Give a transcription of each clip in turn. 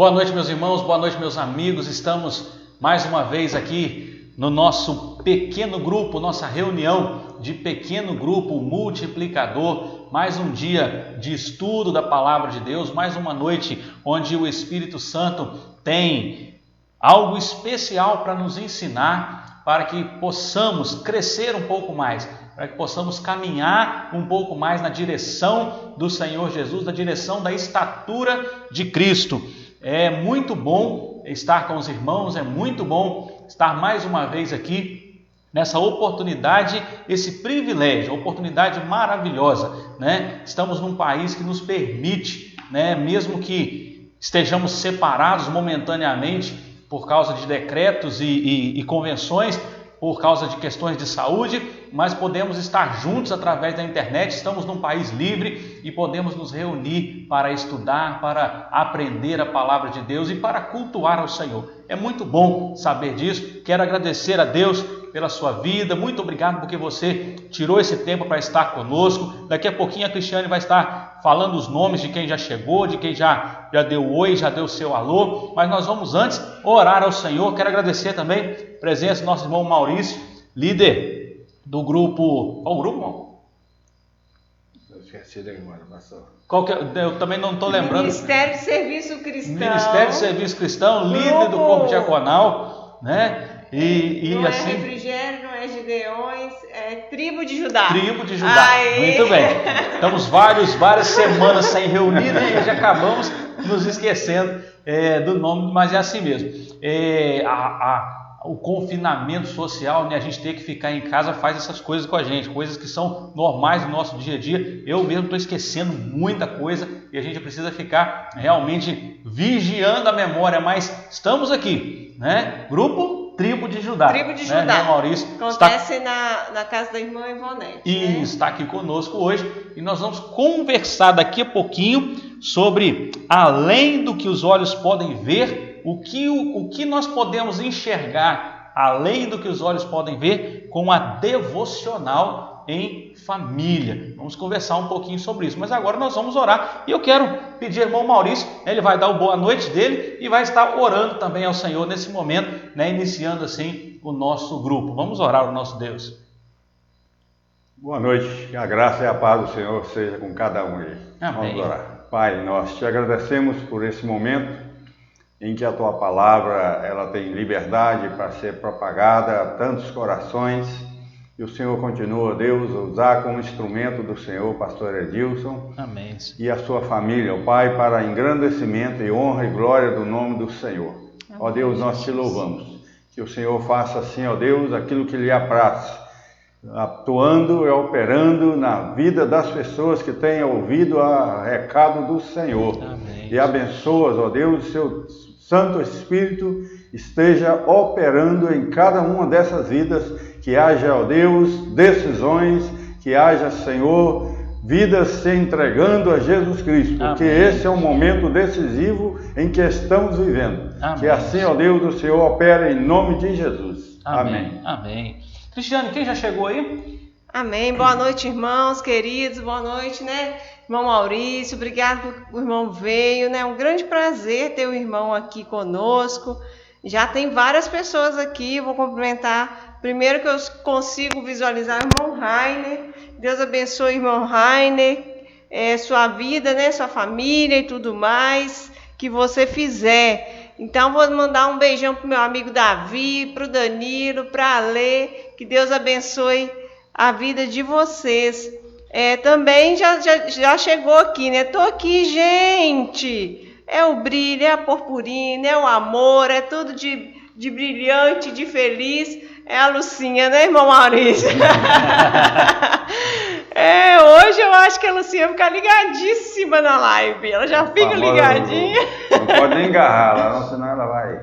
Boa noite, meus irmãos, boa noite, meus amigos. Estamos mais uma vez aqui no nosso pequeno grupo, nossa reunião de pequeno grupo multiplicador. Mais um dia de estudo da Palavra de Deus, mais uma noite onde o Espírito Santo tem algo especial para nos ensinar, para que possamos crescer um pouco mais, para que possamos caminhar um pouco mais na direção do Senhor Jesus, na direção da estatura de Cristo. É muito bom estar com os irmãos, é muito bom estar mais uma vez aqui nessa oportunidade, esse privilégio, oportunidade maravilhosa, né? Estamos num país que nos permite, né, mesmo que estejamos separados momentaneamente por causa de decretos e convenções, por causa de questões de saúde, mas podemos estar juntos através da internet. Estamos num país livre e podemos nos reunir para estudar, para aprender a palavra de Deus e para cultuar ao Senhor. É muito bom saber disso. Quero agradecer a Deus pela sua vida. Muito obrigado porque você tirou esse tempo para estar conosco. Daqui a pouquinho a Cristiane vai estar falando os nomes de quem já chegou, de quem já deu oi, já deu seu alô. Mas nós vamos antes orar ao Senhor. Quero agradecer também a presença do nosso irmão Maurício, líder do grupo... Qual o grupo, irmão? Eu esqueci da irmã, pastor. Qual que é? Eu também não estou lembrando. Ministério de Serviço Cristão. Ministério de Serviço Cristão, líder do corpo diaconal, né? Não assim, é Refrigério, não é Gideões, é Tribo de Judá. Tribo de Judá. Aê! Muito bem. Estamos várias semanas sem reunir, né? E já acabamos nos esquecendo do nome, mas é assim mesmo. O confinamento social, né? A gente ter que ficar em casa faz essas coisas com a gente, coisas que são normais no nosso dia a dia. Eu mesmo estou esquecendo muita coisa e a gente precisa ficar realmente vigiando a memória, mas estamos aqui, né? Grupo Tribo de Judá. Tribo de Judá. Né? Maurício acontece na casa da irmã Ivonete. E né? Está aqui conosco hoje e nós vamos conversar daqui a pouquinho sobre além do que os olhos podem ver, o que nós podemos enxergar além do que os olhos podem ver com a devocional em família. Vamos conversar um pouquinho sobre isso, mas agora nós vamos orar e eu quero pedir ao irmão Maurício, ele vai dar o boa noite dele e vai estar orando também ao Senhor nesse momento, né, iniciando assim o nosso grupo. Vamos orar ao nosso Deus. Boa noite, que a graça e a paz do Senhor seja com cada um aí. Amém. Vamos orar. Pai, nós te agradecemos por esse momento em que a tua palavra ela tem liberdade para ser propagada a tantos corações. E o Senhor continua, Deus, a usar como instrumento do Senhor, pastor Edilson. Amém. E a sua família, ó Pai, para engrandecimento e honra e glória do nome do Senhor. Amém. Ó Deus, nós te louvamos. Que o Senhor faça assim, ó Deus, aquilo que lhe apraz, atuando e operando na vida das pessoas que têm ouvido o recado do Senhor. Amém. E abençoas, ó Deus, seu Santo Espírito esteja operando em cada uma dessas vidas, que haja, ó Deus, decisões, que haja, Senhor, vidas se entregando a Jesus Cristo, porque Amém. Esse é um momento decisivo em que estamos vivendo. Amém. Que assim, ó Deus, o Senhor opere em nome de Jesus. Amém. Amém. Cristiane, quem já chegou aí? Amém. Boa noite, irmãos queridos. Boa noite, né? Irmão Maurício, obrigado por o irmão veio, né? Um grande prazer ter o irmão aqui conosco. Já tem várias pessoas aqui, vou cumprimentar. Primeiro que eu consigo visualizar o irmão Rainer. Deus abençoe o irmão Rainer, sua vida, né? Sua família e tudo mais que você fizer. Então, vou mandar um beijão para o meu amigo Davi, para o Danilo, para a Alê. Que Deus abençoe a vida de vocês. Também já chegou aqui, né? Tô aqui, gente. É o brilho, é a purpurina, é o amor, é tudo de brilhante, de feliz. É a Lucinha, né, irmão Maurício? Hoje eu acho que a Lucinha vai ficar ligadíssima na live. Ela já fica ligadinha. Não pode nem agarrar lá, senão ela vai.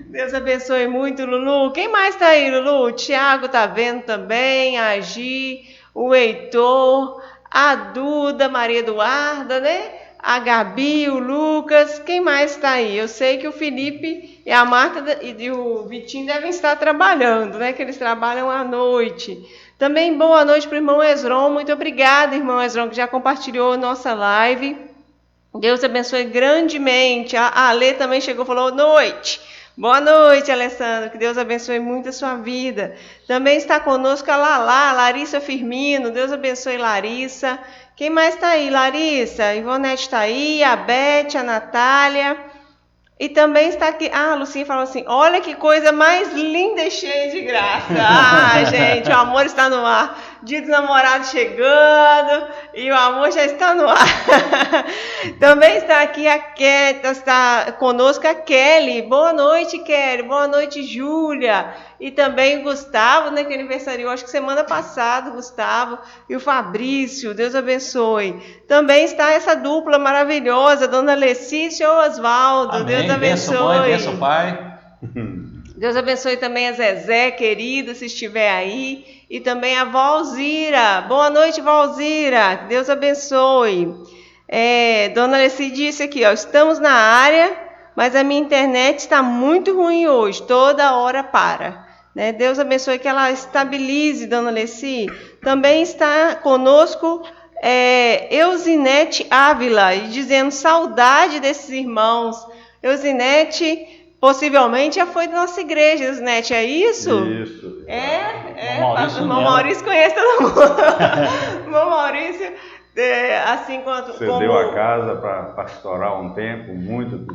Deus abençoe muito, Lulu. Quem mais tá aí, Lulu? O Tiago tá vendo também, a Gi, o Heitor, a Duda, Maria Eduarda, né? A Gabi, o Lucas. Quem mais tá aí? Eu sei que o Felipe e a Marta e o Vitinho devem estar trabalhando, né? Que eles trabalham à noite. Também boa noite para o irmão Esron. Muito obrigada, irmão Esron, que já compartilhou nossa live. Deus abençoe grandemente. A Alê também chegou e falou: noite. Boa noite, Alessandro. Que Deus abençoe muito a sua vida. Também está conosco a Larissa Firmino. Deus abençoe, Larissa. Quem mais está aí? Larissa, a Ivonete está aí, a Beth, a Natália. E também está aqui, a Lucinha falou assim: olha que coisa mais linda e cheia de graça. Gente, o amor está no ar. Dia dos namorados chegando e o amor já está no ar. Também está aqui está conosco a Kelly. Boa noite, Kelly. Boa noite, Júlia. E também o Gustavo, né, que aniversariou, acho que semana passada, o Gustavo e o Fabrício. Deus abençoe. Também está essa dupla maravilhosa, Dona Lecícia e o Osvaldo. Amém. Deus abençoe. Benção, mãe, benção, pai. Deus abençoe também a Zezé, querida, se estiver aí. E também a Valzira. Boa noite, Valzira. Deus abençoe. Dona Alessi disse aqui, ó, estamos na área, mas a minha internet está muito ruim hoje. Toda hora para. Né? Deus abençoe que ela estabilize, Dona Alessi. Também está conosco Eusinete Ávila, dizendo saudade desses irmãos. Eusinete... possivelmente já foi da nossa igreja, Eusinete, é isso? Isso. O irmão Maurício conhece todo mundo. O irmão Maurício, assim quanto... Você deu a casa para pastorar um tempo, muito tempo.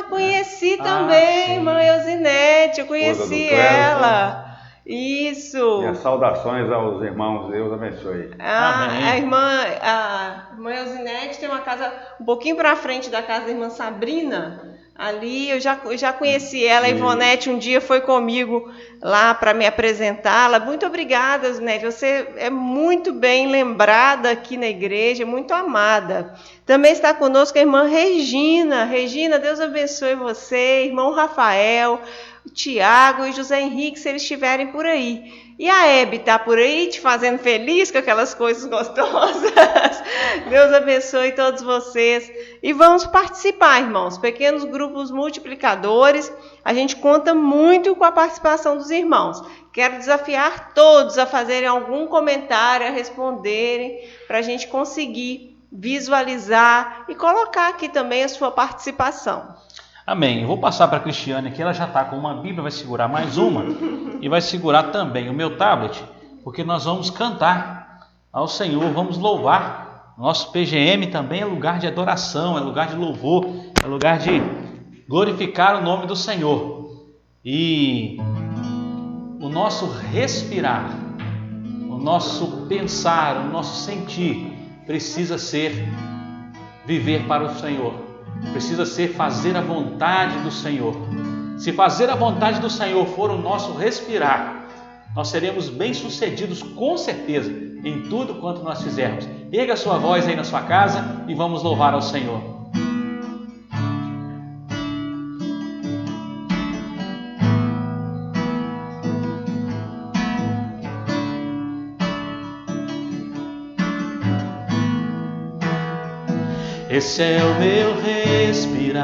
Conheci também, irmã Eusinete, eu conheci ela. Isso. Minhas saudações aos irmãos, Deus abençoe. A irmã Eusinete tem uma casa um pouquinho para frente da casa da irmã Sabrina. Ali eu já conheci ela, a Ivonete um dia foi comigo lá para me apresentá-la. Muito obrigada, Ivonete, você é muito bem lembrada aqui na igreja, muito amada. Também está conosco a irmã Regina. Regina, Deus abençoe você, irmão Rafael, o Tiago e José Henrique, se eles estiverem por aí. E a Hebe está por aí te fazendo feliz com aquelas coisas gostosas. Deus abençoe todos vocês. E vamos participar, irmãos. Pequenos grupos multiplicadores. A gente conta muito com a participação dos irmãos. Quero desafiar todos a fazerem algum comentário, a responderem, para a gente conseguir visualizar e colocar aqui também a sua participação. Amém. Eu vou passar para a Cristiane aqui, ela já está com uma Bíblia, vai segurar mais uma e vai segurar também o meu tablet, porque nós vamos cantar ao Senhor, vamos louvar. Nosso PGM também é lugar de adoração, é lugar de louvor, é lugar de glorificar o nome do Senhor. E o nosso respirar, o nosso pensar, o nosso sentir precisa ser viver para o Senhor. Precisa ser fazer a vontade do Senhor. Se fazer a vontade do Senhor for o nosso respirar, nós seremos bem-sucedidos com certeza em tudo quanto nós fizermos. Erga a sua voz aí na sua casa e vamos louvar ao Senhor. Esse é o meu respirar.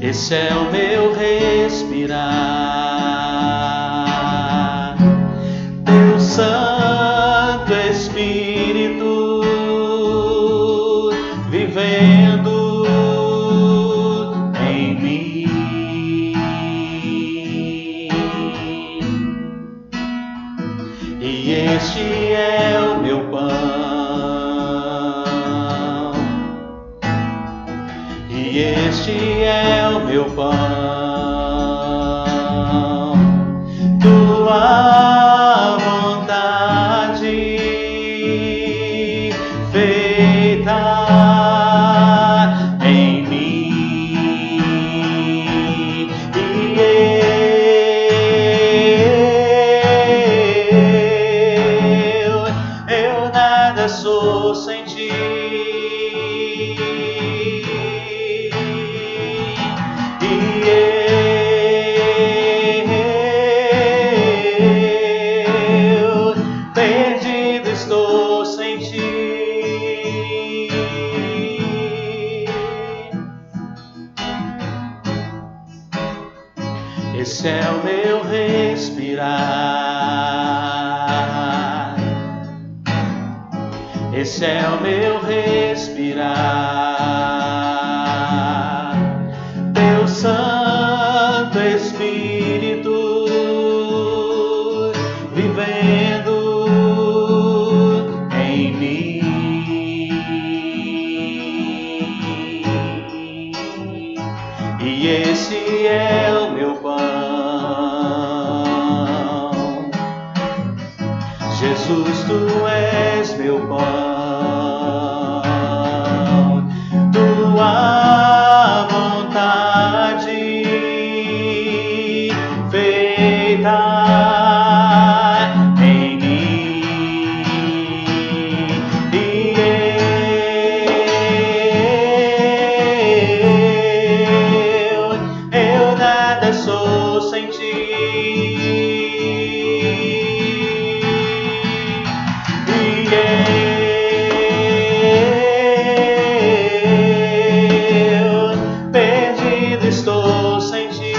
Esse é o meu respirar. Teu Santo Espírito vivendo em mim. E este é o meu pão, e este é o meu pão, tua vontade feita em mim, e eu nada sou sem ti, e eu perdido estou sem ti. Esse é o meu respirar. esse é o meu respirar. Teu Santo Espírito vivendo em mim. E esse é o meu pão. Jesus, tu és meu pão, tua vontade feita em mim. E eu nada sou sem ti. Estou sem ti.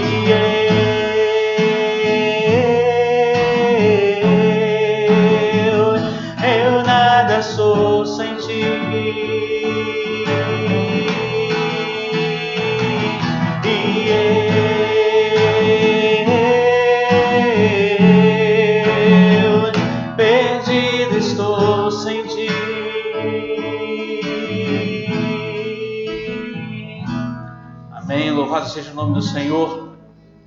E eu nada sou sem ti. E eu perdido estou sem ti. Amém, louvado seja o nome do Senhor.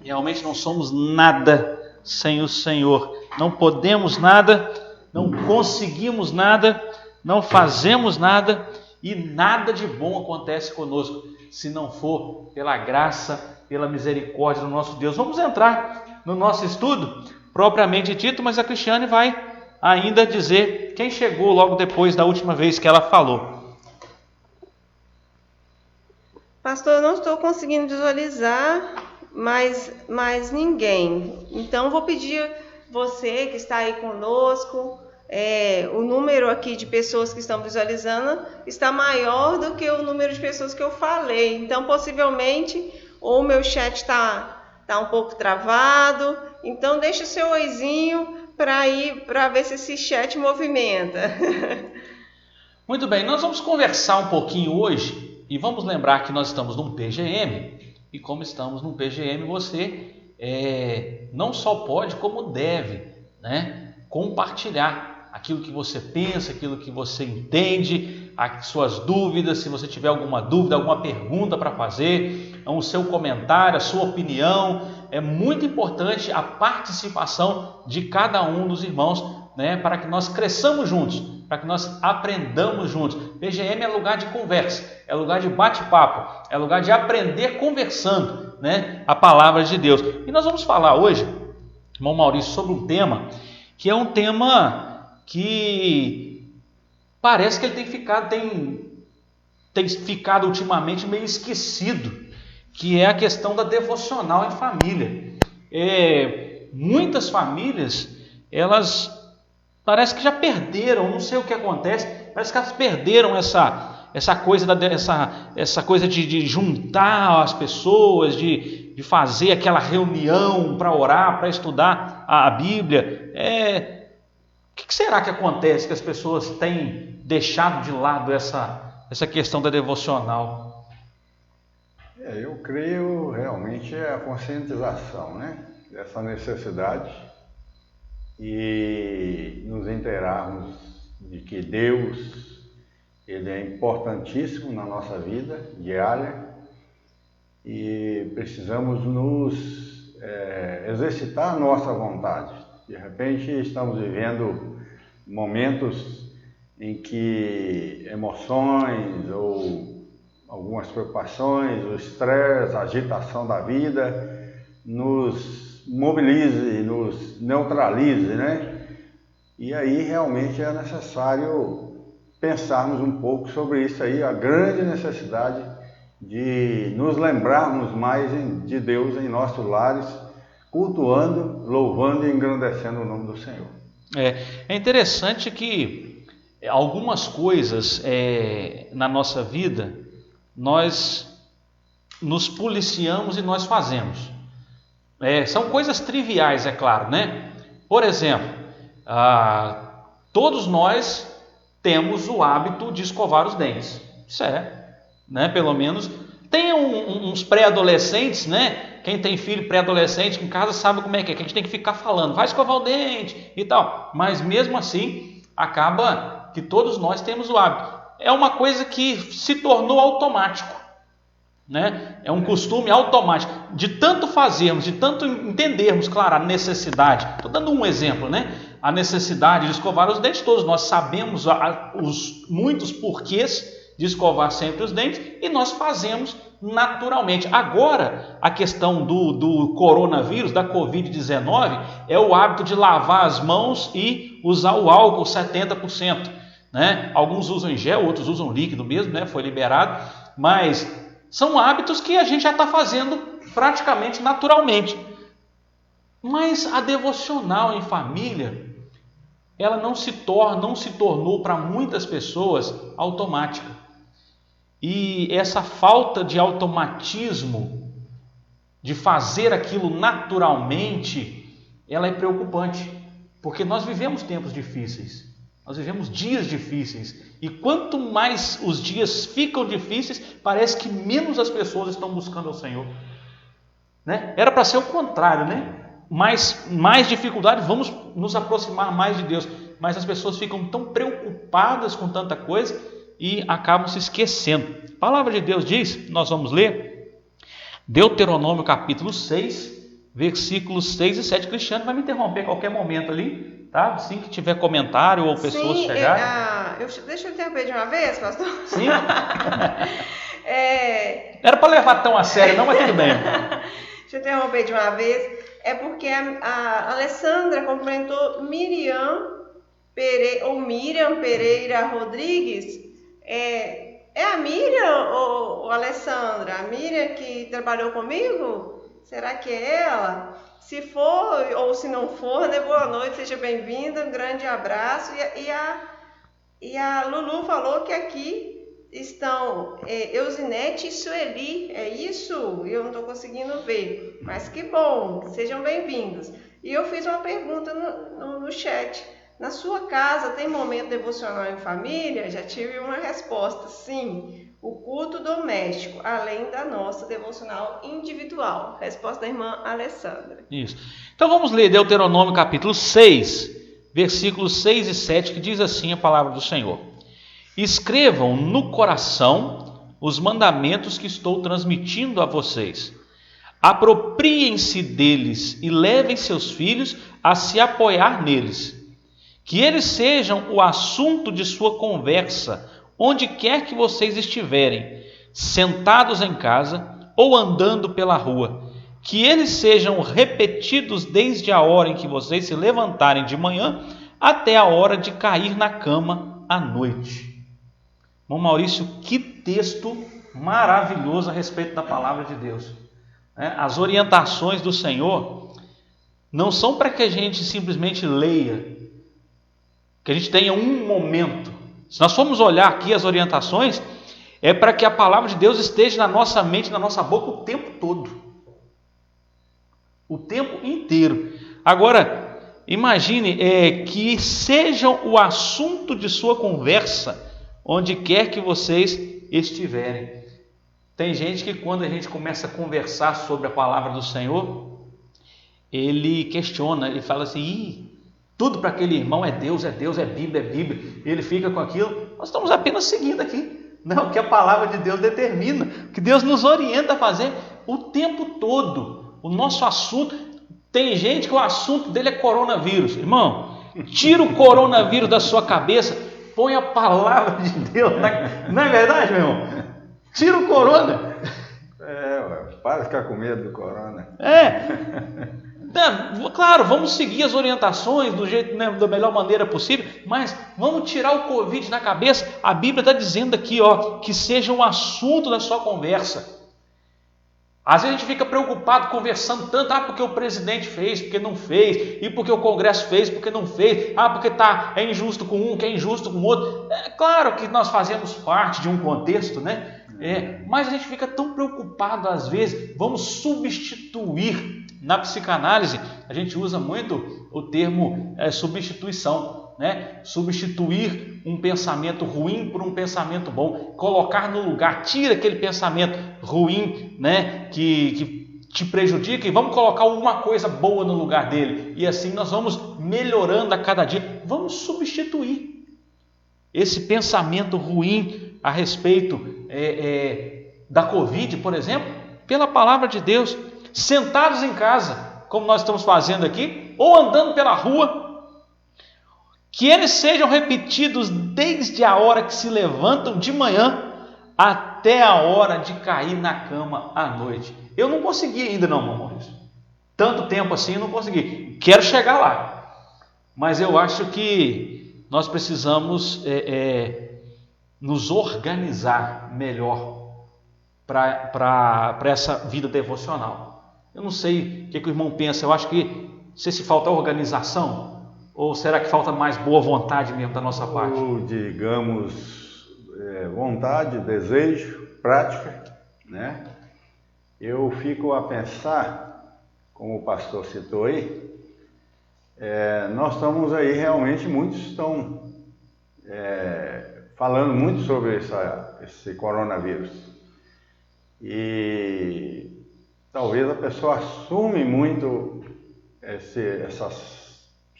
Realmente não somos nada sem o Senhor. Não podemos nada, não conseguimos nada, não fazemos nada e nada de bom acontece conosco se não for pela graça, pela misericórdia do nosso Deus. Vamos entrar no nosso estudo propriamente dito, mas a Cristiane vai ainda dizer quem chegou logo depois da última vez que ela falou. Pastor, eu não estou conseguindo visualizar mais ninguém. Então, vou pedir você que está aí conosco, o número aqui de pessoas que estão visualizando está maior do que o número de pessoas que eu falei. Então, possivelmente, ou o meu chat está um pouco travado. Então, deixa o seu oizinho para ver se esse chat movimenta. Muito bem, nós vamos conversar um pouquinho hoje. E vamos lembrar que nós estamos num PGM, e como estamos num PGM, você não só pode, como deve, né, compartilhar aquilo que você pensa, aquilo que você entende, as suas dúvidas, se você tiver alguma dúvida, alguma pergunta para fazer, o seu comentário, a sua opinião. É muito importante a participação de cada um dos irmãos, né, para que nós cresçamos juntos, para que nós aprendamos juntos. PGM é lugar de conversa, é lugar de bate-papo, é lugar de aprender conversando, né, a palavra de Deus. E nós vamos falar hoje, irmão Maurício, sobre um tema que é um tema que parece que ele tem ficado ultimamente meio esquecido, que é a questão da devocional em família. Muitas famílias, elas parece que já perderam, não sei o que acontece, parece que elas perderam essa coisa de juntar as pessoas, de fazer aquela reunião para orar, para estudar a Bíblia. O que será que acontece que as pessoas têm deixado de lado essa questão da devocional? Eu creio realmente a conscientização, né, dessa necessidade e nos inteirarmos de que Deus, Ele é importantíssimo na nossa vida diária e precisamos nos exercitar a nossa vontade. De repente estamos vivendo momentos em que emoções ou algumas preocupações, o estresse, a agitação da vida nos mobilize, nos neutralize, né? E aí realmente é necessário pensarmos um pouco sobre isso aí, a grande necessidade de nos lembrarmos mais de Deus em nossos lares, cultuando, louvando e engrandecendo o nome do Senhor. É interessante que algumas coisas na nossa vida nós nos policiamos e nós fazemos. São coisas triviais, é claro, né? Por exemplo, todos nós temos o hábito de escovar os dentes. Isso né? Pelo menos tem uns pré-adolescentes, né? Quem tem filho pré-adolescente em casa sabe como é que a gente tem que ficar falando, vai escovar o dente e tal. Mas mesmo assim, acaba que todos nós temos o hábito. É uma coisa que se tornou automático, né? É um costume automático. De tanto fazermos, de tanto entendermos, claro, a necessidade. Estou dando um exemplo, né? A necessidade de escovar os dentes, todos nós sabemos os muitos porquês de escovar sempre os dentes e nós fazemos naturalmente. Agora, a questão do coronavírus, da Covid-19, é o hábito de lavar as mãos e usar o álcool 70%. Né? Alguns usam em gel, outros usam líquido mesmo, né? Foi liberado, mas são hábitos que a gente já está fazendo praticamente naturalmente. Mas a devocional em família, ela não se tornou para muitas pessoas automática. E essa falta de automatismo, de fazer aquilo naturalmente, ela é preocupante, porque nós vivemos tempos difíceis, nós vivemos dias difíceis, e quanto mais os dias ficam difíceis, parece que menos as pessoas estão buscando ao Senhor, né? Era para ser o contrário, né? Mais dificuldade, vamos nos aproximar mais de Deus, mas as pessoas ficam tão preocupadas com tanta coisa e acabam se esquecendo. A palavra de Deus diz, nós vamos ler Deuteronômio capítulo 6, versículos 6 e 7. Cristiano vai me interromper a qualquer momento ali, tá? Assim que tiver comentário ou pessoas chegarem. Deixa eu interromper de uma vez, pastor? Sim. Era para levar tão a sério, não, mas tudo bem. Deixa eu interromper de uma vez. É porque a Alessandra cumprimentou Miriam Pereira Rodrigues. É a Miriam ou a Alessandra? A Miriam que trabalhou comigo? Será que é ela? Se for ou se não for, né? Boa noite, seja bem-vinda, um grande abraço. E a Lulu falou que aqui estão Eusinete e Sueli, é isso? Eu não estou conseguindo ver, mas que bom, sejam bem-vindos. E eu fiz uma pergunta no chat. Na sua casa tem momento devocional em família? Já tive uma resposta, sim. O culto doméstico, além da nossa devocional individual. Resposta da irmã Alessandra. Isso. Então vamos ler Deuteronômio capítulo 6, versículos 6 e 7, que diz assim a palavra do Senhor. Escrevam no coração os mandamentos que estou transmitindo a vocês. Apropriem-se deles e levem seus filhos a se apoiar neles. Que eles sejam o assunto de sua conversa, onde quer que vocês estiverem, sentados em casa ou andando pela rua. Que eles sejam repetidos desde a hora em que vocês se levantarem de manhã até a hora de cair na cama à noite. Irmão Maurício, que texto maravilhoso a respeito da palavra de Deus. As orientações do Senhor não são para que a gente simplesmente leia, que a gente tenha um momento. Se nós formos olhar aqui as orientações, é para que a palavra de Deus esteja na nossa mente, na nossa boca o tempo todo. O tempo inteiro. Agora, imagine que sejam o assunto de sua conversa, onde quer que vocês estiverem. Tem gente que quando a gente começa a conversar sobre a palavra do Senhor, ele questiona, ele fala assim, tudo para aquele irmão é Deus, é Bíblia, é Bíblia. Ele fica com aquilo. Nós estamos apenas seguindo aqui, não, o que a palavra de Deus determina, o que Deus nos orienta a fazer o tempo todo. O nosso assunto, tem gente que o assunto dele é coronavírus. Irmão, tira o coronavírus da sua cabeça, põe a palavra de Deus, não é verdade, meu irmão? Tira o corona. Para de ficar com medo do corona. Claro, vamos seguir as orientações do jeito, né, da melhor maneira possível, mas vamos tirar o Covid da cabeça. A Bíblia está dizendo aqui, que seja um assunto da sua conversa. Às vezes a gente fica preocupado conversando tanto, porque o presidente fez, porque não fez, e porque o Congresso fez, porque não fez, porque é injusto com um, que é injusto com o outro. É claro que nós fazemos parte de um contexto, né? Mas a gente fica tão preocupado às vezes, vamos substituir, Na psicanálise, a gente usa muito o termo substituição, né? Substituir um pensamento ruim por um pensamento bom, colocar no lugar, tira aquele pensamento ruim, né? que te prejudica, e vamos colocar alguma coisa boa no lugar dele, e assim nós vamos melhorando a cada dia. Vamos substituir esse pensamento ruim a respeito da Covid, por exemplo, pela palavra de Deus, sentados em casa, como nós estamos fazendo aqui, ou andando pela rua, que eles sejam repetidos desde a hora que se levantam de manhã até a hora de cair na cama à noite. Eu não consegui ainda não, Maurício. Tanto tempo assim eu não consegui. Quero chegar lá. Mas eu acho que nós precisamos nos organizar melhor para essa vida devocional. Eu não sei o que o irmão pensa. Eu acho que se falta organização, ou será que falta mais boa vontade mesmo da nossa parte? Ou, digamos, vontade, desejo, prática, né? Eu fico a pensar, como o pastor citou aí, nós estamos aí realmente, muitos estão falando muito sobre esse coronavírus. E talvez a pessoa assume muito essa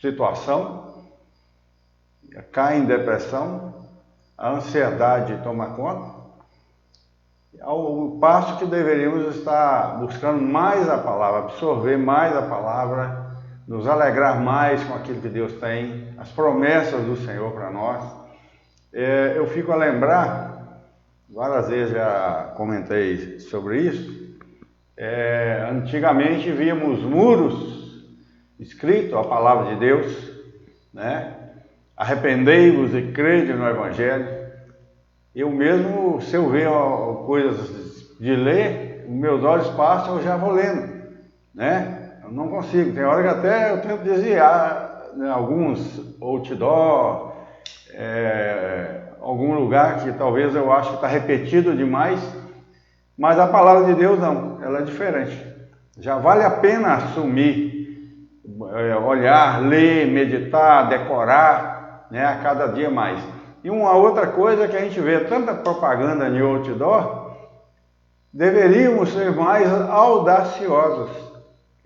situação, cai em depressão, a ansiedade toma conta, ao passo que deveríamos estar buscando mais a palavra, absorver mais a palavra, nos alegrar mais com aquilo que Deus tem, as promessas do Senhor para nós. Eu fico a lembrar, várias vezes já comentei sobre isso, antigamente víamos muros escritos, a palavra de Deus, né? Arrependei-vos e crede no Evangelho. Eu mesmo, se eu ver coisas de ler, meus olhos passam, eu já vou lendo, né? Eu não consigo, tem hora que até eu tento desviar, né? Alguns outdoor, algum lugar que talvez eu acho que está repetido demais, mas a palavra de Deus não, ela é diferente. Já vale a pena assumir, olhar, ler, meditar, decorar, né, a cada dia mais. E uma outra coisa que a gente vê tanta propaganda em outdoor, deveríamos ser mais audaciosos,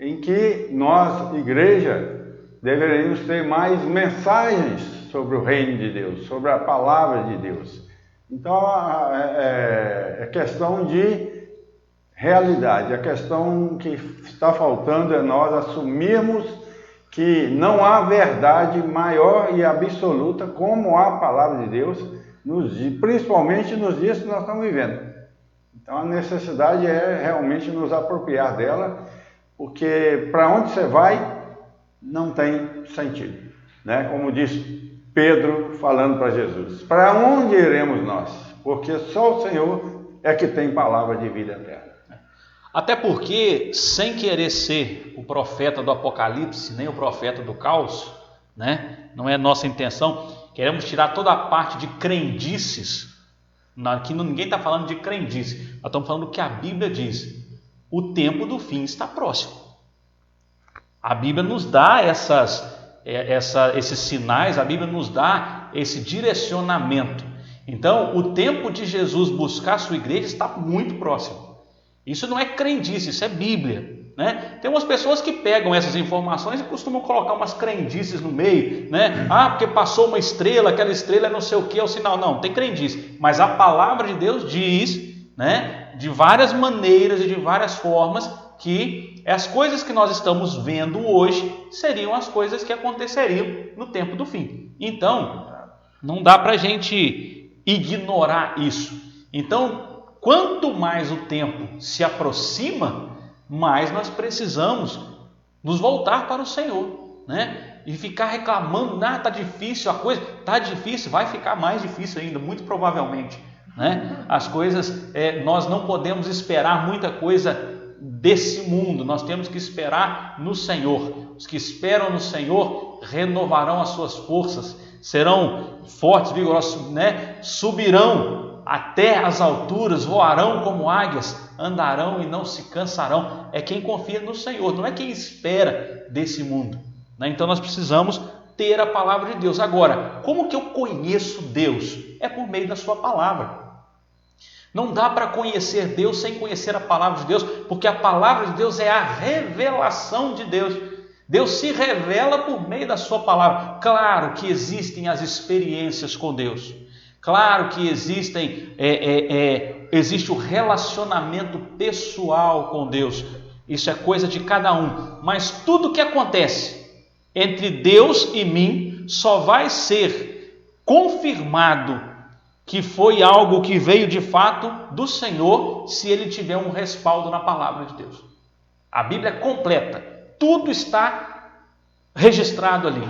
em que nós, igreja, deveríamos ter mais mensagens sobre o reino de Deus, sobre a palavra de Deus. Então, é questão de realidade, a questão que está faltando é nós assumirmos que não há verdade maior e absoluta como a palavra de Deus, principalmente nos dias que nós estamos vivendo. Então, a necessidade é realmente nos apropriar dela, porque para onde você vai, não tem sentido, né? Como disse Pedro falando para Jesus, para onde iremos nós? Porque só o Senhor é que tem palavra de vida eterna. Até porque, sem querer ser o profeta do Apocalipse, nem o profeta do caos, né? Não é nossa intenção, queremos tirar toda a parte de crendices. Aqui ninguém está falando de crendice, nós estamos falando do que a Bíblia diz. O tempo do fim está próximo. A Bíblia nos dá esses sinais, a Bíblia nos dá esse direcionamento. Então, o tempo de Jesus buscar a sua igreja está muito próximo. Isso não é crendice, isso é Bíblia, né? Tem umas pessoas que pegam essas informações e costumam colocar umas crendices no meio, né? Ah, porque passou uma estrela, aquela estrela é não sei o que, é o sinal. Não, tem crendice. Mas a palavra de Deus diz, né, de várias maneiras e de várias formas, que as coisas que nós estamos vendo hoje seriam as coisas que aconteceriam no tempo do fim. Então, não dá para a gente ignorar isso. Então, quanto mais o tempo se aproxima, mais nós precisamos nos voltar para o Senhor, né? E ficar reclamando, está difícil, a coisa está difícil, vai ficar mais difícil ainda, muito provavelmente, né? As coisas, nós não podemos esperar muita coisa desse mundo, nós temos que esperar no Senhor. Os que esperam no Senhor renovarão as suas forças, serão fortes, vigorosos, né? Subirão até as alturas, voarão como águias, andarão e não se cansarão. É quem confia no Senhor, não é quem espera desse mundo, né? Então nós precisamos ter a palavra de Deus. Agora, como que eu conheço Deus? É por meio da sua palavra. Não dá para conhecer Deus sem conhecer a palavra de Deus, porque a palavra de Deus é a revelação de Deus. Deus se revela por meio da sua palavra. Claro que existem as experiências com Deus. Claro que existe o relacionamento pessoal com Deus. Isso é coisa de cada um. Mas tudo que acontece entre Deus e mim só vai ser confirmado que foi algo que veio de fato do Senhor se ele tiver um respaldo na palavra de Deus. A Bíblia é completa. Tudo está registrado ali.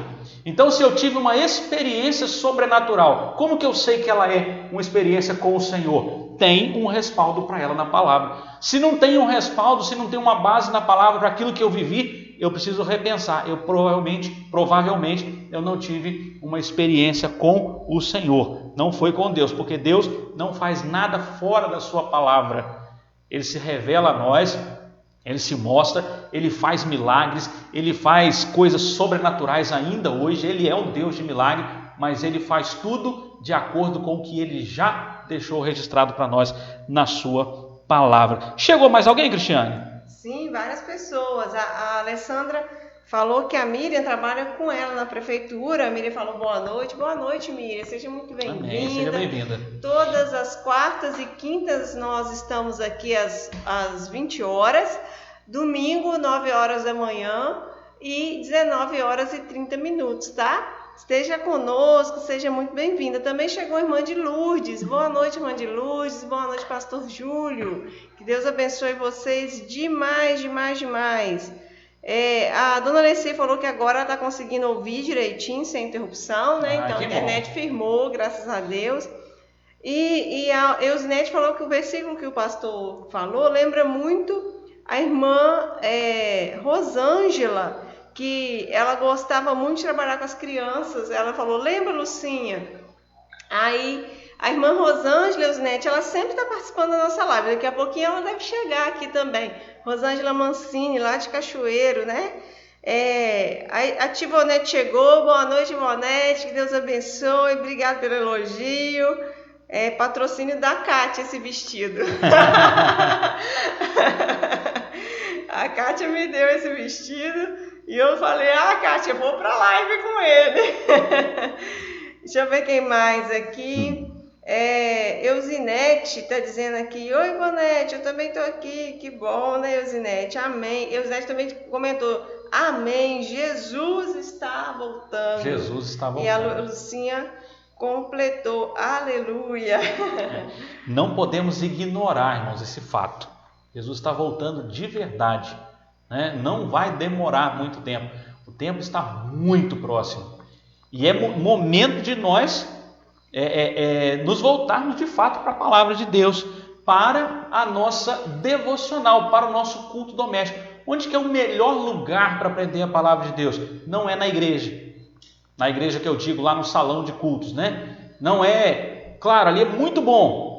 Então, se eu tive uma experiência sobrenatural, como que eu sei que ela é uma experiência com o Senhor? Tem um respaldo para ela na palavra. Se não tem um respaldo, se não tem uma base na palavra para aquilo que eu vivi, eu preciso repensar. Eu provavelmente eu não tive uma experiência com o Senhor. Não foi com Deus, porque Deus não faz nada fora da sua palavra. Ele se revela a nós, ele se mostra, ele faz milagres, ele faz coisas sobrenaturais ainda hoje. Ele é um Deus de milagre, mas ele faz tudo de acordo com o que ele já deixou registrado para nós na sua palavra. Chegou mais alguém, Cristiane? Sim, várias pessoas. A Alessandra falou que a Miriam trabalha com ela na prefeitura. A Miriam falou boa noite. Boa noite, Miriam. Seja muito bem-vinda. Amém, seja bem-vinda. Todas as quartas e quintas nós estamos aqui às 20 horas. Domingo, 9 horas da manhã e 19 horas e 30 minutos, tá? Esteja conosco, seja muito bem-vinda. Também chegou a irmã de Lourdes. Boa noite, irmã de Lourdes. Boa noite, pastor Júlio. Que Deus abençoe vocês demais, demais, demais. A dona Alessia falou que agora ela está conseguindo ouvir direitinho, sem interrupção, né? Então a internet firmou, graças a Deus. E a Eusinete falou que o versículo que o pastor falou lembra muito a irmã Rosângela, que ela gostava muito de trabalhar com as crianças. Ela falou, lembra, Lucinha? Aí a irmã Rosângela, Eusinete, ela sempre está participando da nossa live. Daqui a pouquinho ela deve chegar aqui também. Rosângela Mancini, lá de Cachoeiro, né? A Tivonete chegou. Boa noite, Tivonete. Que Deus abençoe. Obrigado pelo elogio. Patrocínio da Kátia esse vestido. A Kátia me deu esse vestido e eu falei, Kátia, eu vou pra live com ele. Deixa eu ver quem mais aqui. Eusinete está dizendo aqui, oi, Ivonete, eu também estou aqui. Que bom, né, Eusinete? Amém. Eusinete também comentou, amém, Jesus está voltando. Jesus está voltando. E a Lucinha completou, aleluia. Não podemos ignorar, irmãos, esse fato. Jesus está voltando de verdade, né? Não vai demorar muito tempo. O tempo está muito próximo. E é momento de nós nos voltarmos de fato para a palavra de Deus, para a nossa devocional, para o nosso culto doméstico. Onde que é o melhor lugar para aprender a palavra de Deus? Não é na igreja. Na igreja que eu digo, lá no salão de cultos, né? Não é, claro, ali é muito bom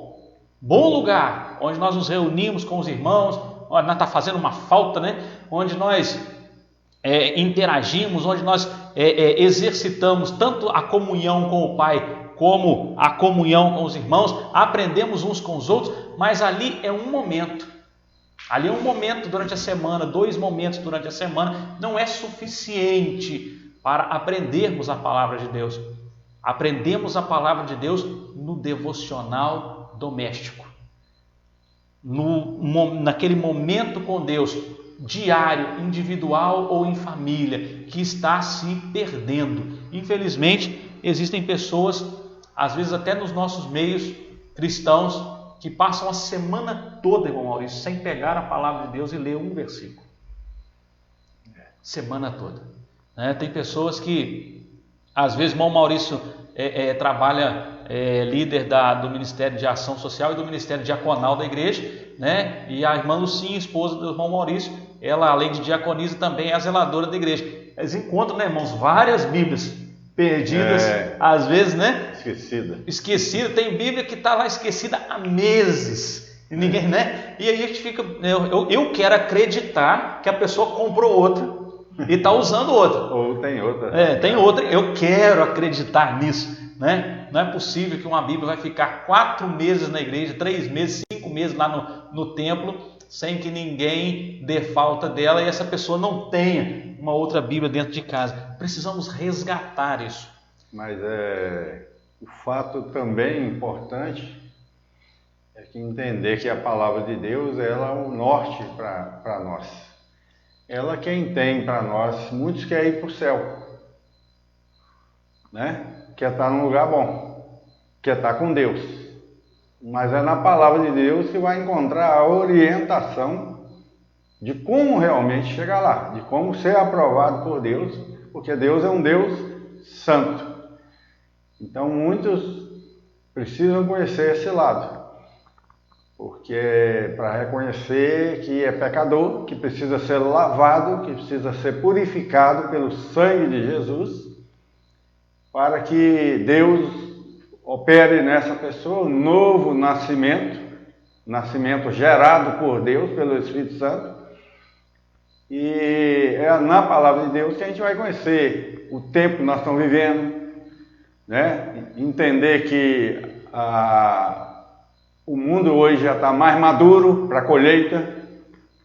lugar, onde nós nos reunimos com os irmãos, onde nós está fazendo uma falta, né? Onde nós interagimos, onde nós exercitamos tanto a comunhão com o Pai, como a comunhão com os irmãos, aprendemos uns com os outros, mas ali é um momento. Ali é um momento durante a semana, 2 momentos durante a semana, não é suficiente para aprendermos a palavra de Deus. Aprendemos a palavra de Deus no devocional doméstico, naquele momento com Deus, diário, individual ou em família, que está se perdendo. Infelizmente, existem pessoas, às vezes até nos nossos meios cristãos, que passam a semana toda, irmão Maurício, sem pegar a palavra de Deus e ler um versículo. Semana toda. Tem pessoas que, às vezes, o irmão Maurício trabalha líder do Ministério de Ação Social e do Ministério Diaconal da igreja, né? E a irmã Lucinha, esposa do irmão Maurício, ela, além de diaconisa, também é a zeladora da igreja. Eles encontram, né, irmãos, várias Bíblias perdidas, às vezes, né? Esquecida. Tem Bíblia que está lá esquecida há meses. E ninguém, né? E aí a gente fica... Eu quero acreditar que a pessoa comprou outra e está usando outra. Ou tem outra. Tem outra. Eu quero acreditar nisso, né? Não é possível que uma Bíblia vai ficar 4 meses na igreja, 3 meses, 5 meses lá no templo, sem que ninguém dê falta dela e essa pessoa não tenha uma outra Bíblia dentro de casa. Precisamos resgatar isso. Mas o fato também importante é que entender que a palavra de Deus ela é o norte para nós. Ela quem tem para nós, muitos querem ir para o céu, né? Quer estar num lugar bom, quer estar com Deus. Mas é na palavra de Deus que vai encontrar a orientação de como realmente chegar lá, de como ser aprovado por Deus, porque Deus é um Deus santo. Então muitos precisam conhecer esse lado, porque para reconhecer que é pecador, que precisa ser lavado, que precisa ser purificado pelo sangue de Jesus, para que Deus opere nessa pessoa um novo nascimento gerado por Deus, pelo Espírito Santo. E é na palavra de Deus que a gente vai conhecer o tempo que nós estamos vivendo, né? Entender que o mundo hoje já está mais maduro para a colheita,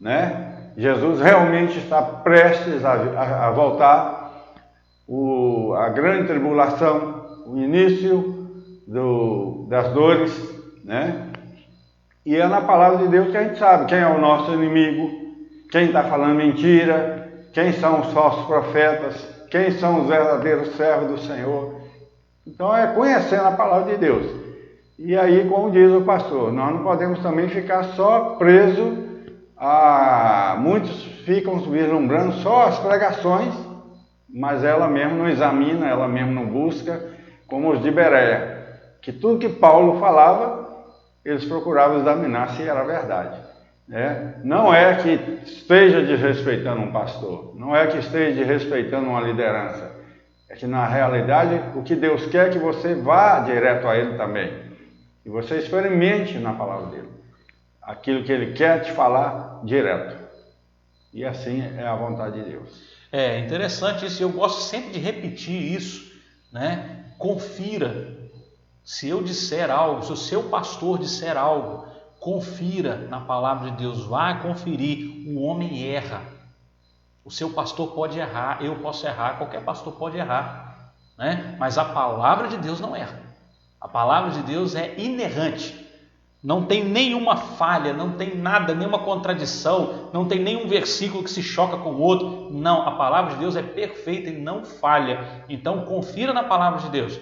né? Jesus realmente está prestes a voltar. A grande tribulação, o início das dores, né? E é na palavra de Deus que a gente sabe quem é o nosso inimigo, quem está falando mentira, quem são os falsos profetas, quem são os verdadeiros servos do Senhor. Então é conhecendo a palavra de Deus. E aí, como diz o pastor, nós não podemos também ficar só presos a... Muitos ficam vislumbrando só as pregações, mas ela mesmo não examina, ela mesmo não busca, como os de Bereia, que tudo que Paulo falava, eles procuravam examinar se era verdade. Não é que esteja desrespeitando um pastor, não é que esteja desrespeitando uma liderança, é que na realidade o que Deus quer é que você vá direto a Ele também, e você experimente na palavra dele, aquilo que Ele quer te falar direto, e assim é a vontade de Deus. É interessante isso, eu gosto sempre de repetir isso, né? Confira, se eu disser algo, se o seu pastor disser algo, confira na palavra de Deus, vá conferir. O homem erra, o seu pastor pode errar, eu posso errar, qualquer pastor pode errar, né? Mas a palavra de Deus não erra, a palavra de Deus é inerrante. Não tem nenhuma falha, não tem nada, nenhuma contradição, não tem nenhum versículo que se choca com o outro. Não, a palavra de Deus é perfeita e não falha. Então confira na palavra de Deus,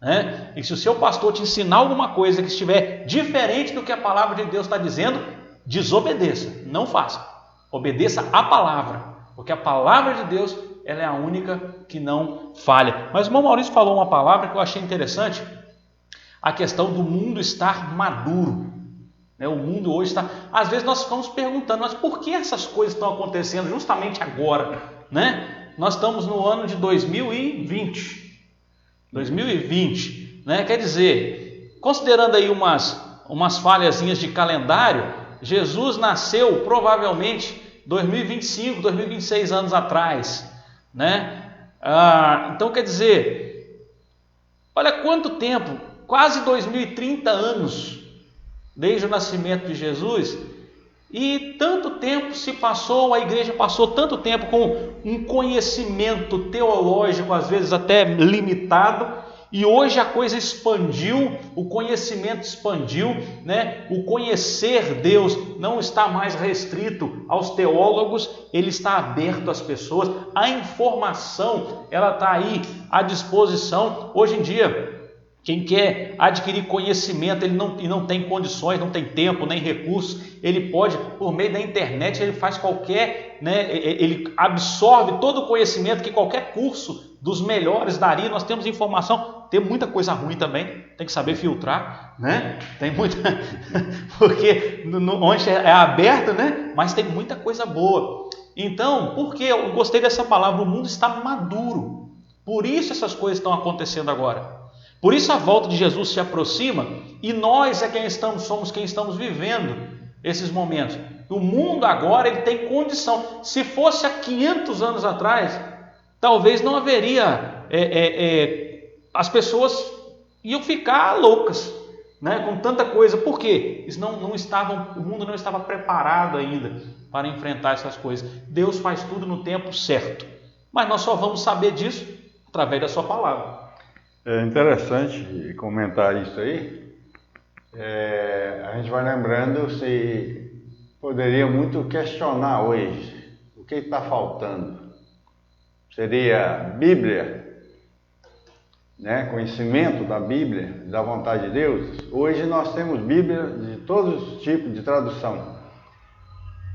né? E se o seu pastor te ensinar alguma coisa que estiver diferente do que a palavra de Deus está dizendo, desobedeça, não faça. Obedeça a palavra, porque a palavra de Deus ela é a única que não falha. Mas o irmão Maurício falou uma palavra que eu achei interessante. A questão do mundo estar maduro, né? O mundo hoje está... Às vezes nós ficamos perguntando, mas por que essas coisas estão acontecendo justamente agora, né? Nós estamos no ano de 2020, né? Quer dizer, considerando aí umas falhazinhas de calendário, Jesus nasceu provavelmente 2025, 2026 anos atrás, né? Então quer dizer, olha quanto tempo... Quase 2030 anos desde o nascimento de Jesus, e tanto tempo se passou, a igreja passou tanto tempo com um conhecimento teológico, às vezes até limitado, e hoje a coisa expandiu, o conhecimento expandiu, né? O conhecer Deus não está mais restrito aos teólogos, ele está aberto às pessoas, a informação ela está aí à disposição. Hoje em dia, quem quer adquirir conhecimento, ele não tem condições, não tem tempo, nem recursos, ele pode, por meio da internet, ele faz qualquer, né, ele absorve todo o conhecimento que qualquer curso dos melhores daria. Nós temos informação, tem muita coisa ruim também, tem que saber filtrar, né? Tem muita, porque onde é aberto, né? Mas tem muita coisa boa. Então, por que eu gostei dessa palavra? O mundo está maduro, por isso essas coisas estão acontecendo agora. Por isso a volta de Jesus se aproxima e nós somos quem estamos vivendo esses momentos. O mundo agora ele tem condição. Se fosse há 500 anos atrás, talvez não haveria, as pessoas iam ficar loucas, né, com tanta coisa. Por quê? O mundo não estava preparado ainda para enfrentar essas coisas. Deus faz tudo no tempo certo, mas nós só vamos saber disso através da sua palavra. É interessante comentar isso aí. A gente vai lembrando, se poderia muito questionar hoje o que está faltando. Seria Bíblia, né? Conhecimento da Bíblia, da vontade de Deus. Hoje nós temos Bíblia de todos os tipos de tradução.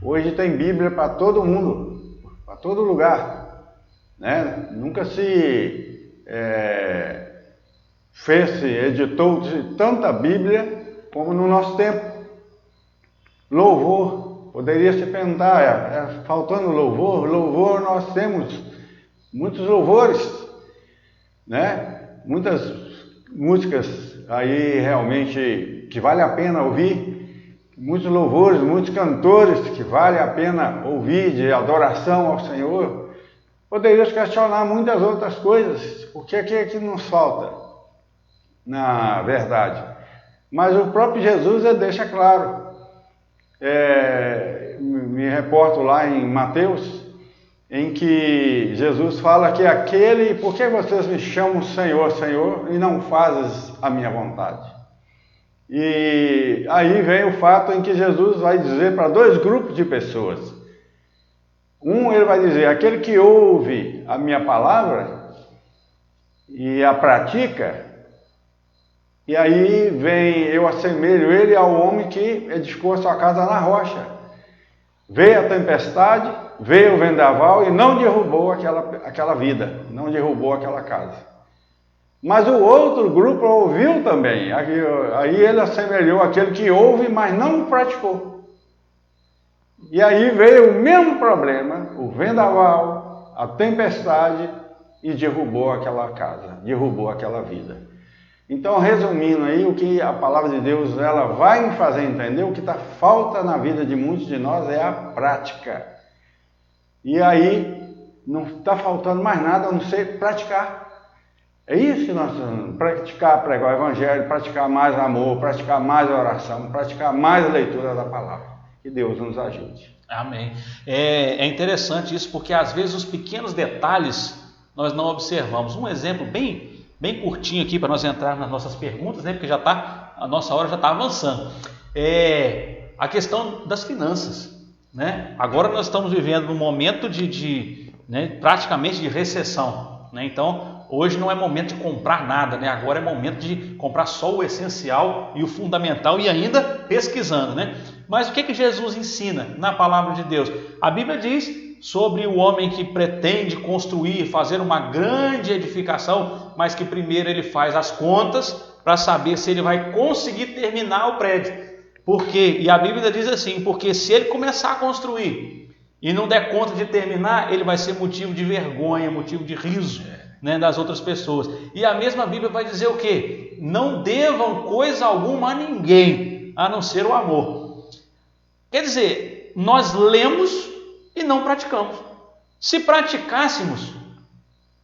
Hoje tem Bíblia para todo mundo, para todo lugar, né? Nunca se editou tanta Bíblia como no nosso tempo. Louvor, poderia se perguntar, faltando louvor nós temos muitos louvores, né? Muitas músicas aí realmente que vale a pena ouvir, muitos louvores, muitos cantores que vale a pena ouvir de adoração ao Senhor. Poderíamos questionar muitas outras coisas, o que é que nos falta, na verdade. Mas o próprio Jesus deixa claro. Me reporto lá em Mateus, em que Jesus fala que por que vocês me chamam Senhor, Senhor, e não fazes a minha vontade? E aí vem o fato em que Jesus vai dizer para dois grupos de pessoas. Ele vai dizer, aquele que ouve a minha palavra e a pratica, e aí eu assemelho ele ao homem que edificou a sua casa na rocha. Veio a tempestade, veio o vendaval e não derrubou aquela vida, não derrubou aquela casa. Mas o outro grupo ouviu também, aí ele assemelhou aquele que ouve, mas não praticou. E aí veio o mesmo problema, o vendaval, a tempestade, e derrubou aquela casa, derrubou aquela vida. Então, resumindo aí, o que a palavra de Deus ela vai me fazer entender, o que falta na vida de muitos de nós é a prática. E aí, não está faltando mais nada a não ser praticar. É isso que nós precisamos, praticar, pregar o Evangelho, praticar mais amor, praticar mais oração, praticar mais leitura da palavra. Que Deus nos ajude. Amém. É interessante isso, porque às vezes os pequenos detalhes nós não observamos. Um exemplo bem curtinho aqui para nós entrar nas nossas perguntas, né? Porque a nossa hora já está avançando. A questão das finanças, né? Agora nós estamos vivendo um momento praticamente de recessão, né? Então hoje não é momento de comprar nada, né? Agora é momento de comprar só o essencial e o fundamental e ainda pesquisando, né? Mas o que Jesus ensina na palavra de Deus? A Bíblia diz sobre o homem que pretende construir, fazer uma grande edificação, mas que primeiro ele faz as contas para saber se ele vai conseguir terminar o prédio. Por quê? E a Bíblia diz assim, porque se ele começar a construir e não der conta de terminar, ele vai ser motivo de vergonha, motivo de riso, né, das outras pessoas. E a mesma Bíblia vai dizer o quê? Não devam coisa alguma a ninguém, a não ser o amor. Quer dizer, nós lemos e não praticamos. Se praticássemos,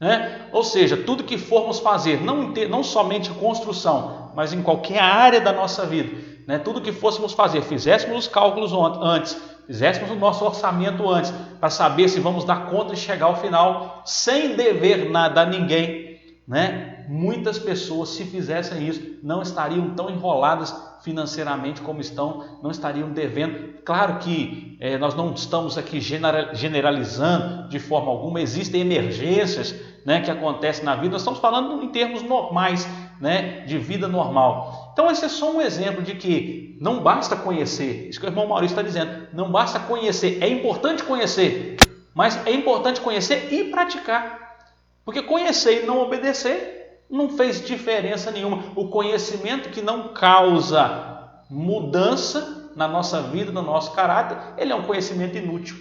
né? Ou seja, tudo que formos fazer, não somente construção, mas em qualquer área da nossa vida, né? Tudo que fôssemos fazer, fizéssemos os cálculos antes, fizéssemos o nosso orçamento antes, para saber se vamos dar conta de chegar ao final, sem dever nada a ninguém, né? Muitas pessoas, se fizessem isso, não estariam tão enroladas financeiramente como estão, não estariam devendo. Claro que nós não estamos aqui generalizando de forma alguma, existem emergências, né, que acontecem na vida, nós estamos falando em termos normais, né, de vida normal. Então esse é só um exemplo de que não basta conhecer, isso que o irmão Maurício está dizendo, não basta conhecer, é importante conhecer, mas é importante conhecer e praticar, porque conhecer e não obedecer não fez diferença nenhuma. O conhecimento que não causa mudança na nossa vida, no nosso caráter, ele é um conhecimento inútil,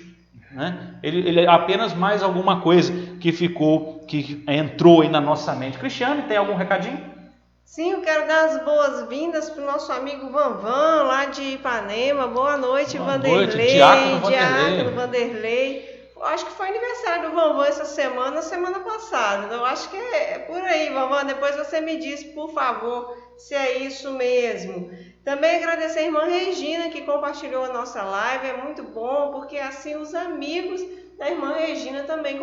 né? Ele é apenas mais alguma coisa que entrou aí na nossa mente. Cristiano, tem algum recadinho? Sim, eu quero dar as boas-vindas para o nosso amigo Vanvan, lá de Ipanema. Boa noite, Vanderlei. Diácono Vanderlei. Eu acho que foi aniversário do Vanvan essa semana passada. Eu acho que é por aí, Vanvan. Depois você me diz, por favor, se é isso mesmo. Também agradecer a irmã Regina, que compartilhou a nossa live. É muito bom, porque assim os amigos da irmã Regina também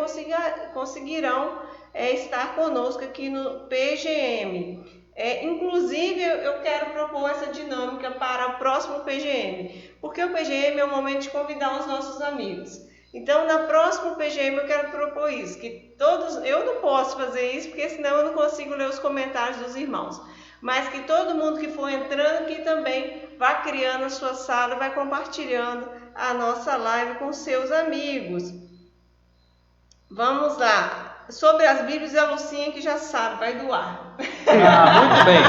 conseguirão estar conosco aqui no PGM. Inclusive, eu quero propor essa dinâmica para o próximo PGM, porque o PGM é o momento de convidar os nossos amigos. Então, na próxima PGM eu quero propor isso, que eu não posso fazer isso, porque senão eu não consigo ler os comentários dos irmãos, mas que todo mundo que for entrando aqui também vá criando a sua sala, vai compartilhando a nossa live com seus amigos. Vamos lá. Sobre as Bíblias, a Lucinha que já sabe, vai doar. Muito bem,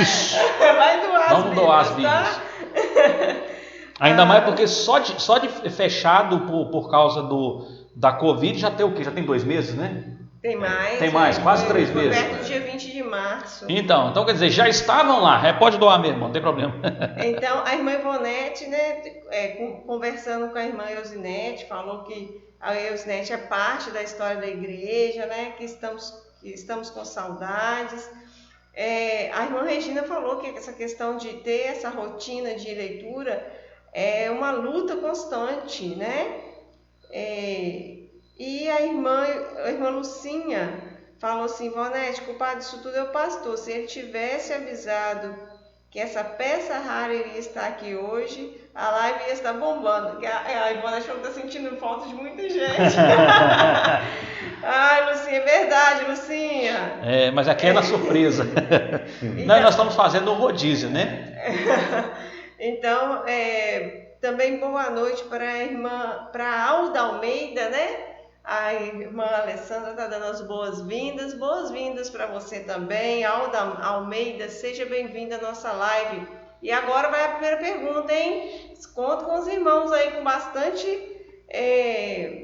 isso. Vai doar. Vamos doar as Bíblias. Tá? Ainda mais porque só de fechado por causa da Covid já tem o quê? Já tem 2 meses, né? Tem mais. Tem mais, quase 3 meses. Perto do dia 20 de março. Então quer dizer, já estavam lá. Pode doar mesmo, não tem problema. Então, a irmã Ivonete, né, conversando com a irmã Eusinete, falou que a Eusinete é parte da história da igreja, né, que estamos com saudades. A irmã Regina falou que essa questão de ter essa rotina de leitura é uma luta constante, né? E a irmã Lucinha falou assim: Ivonete, culpado disso tudo é o pastor. Se ele tivesse avisado que essa peça rara iria estar aqui hoje, a live ia estar bombando. A Ivonete falou que está sentindo falta de muita gente. Ai, Lucinha, é verdade, Lucinha. Mas aqui é na surpresa. Então, nós estamos fazendo um rodízio, né? Então, também boa noite para a Alda Almeida, né? A irmã Alessandra está dando as boas-vindas. Boas-vindas para você também, Alda Almeida. Seja bem-vinda à nossa live. E agora vai a primeira pergunta, hein? Conto com os irmãos aí com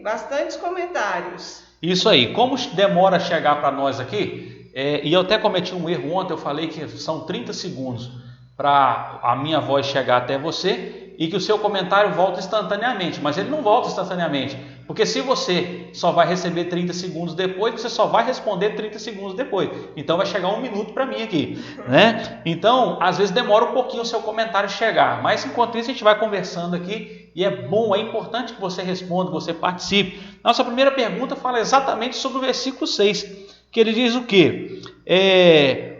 bastantes comentários. Isso aí. Como demora a chegar para nós aqui, e eu até cometi um erro ontem, eu falei que são 30 segundos para a minha voz chegar até você e que o seu comentário volta instantaneamente, mas ele não volta instantaneamente, porque se você só vai receber 30 segundos depois, você só vai responder 30 segundos depois, então vai chegar 1 minuto para mim aqui, né? Então, às vezes demora um pouquinho o seu comentário chegar, mas enquanto isso a gente vai conversando aqui, e é bom, é importante que você responda, que você participe. Nossa primeira pergunta fala exatamente sobre o versículo 6, que ele diz o quê?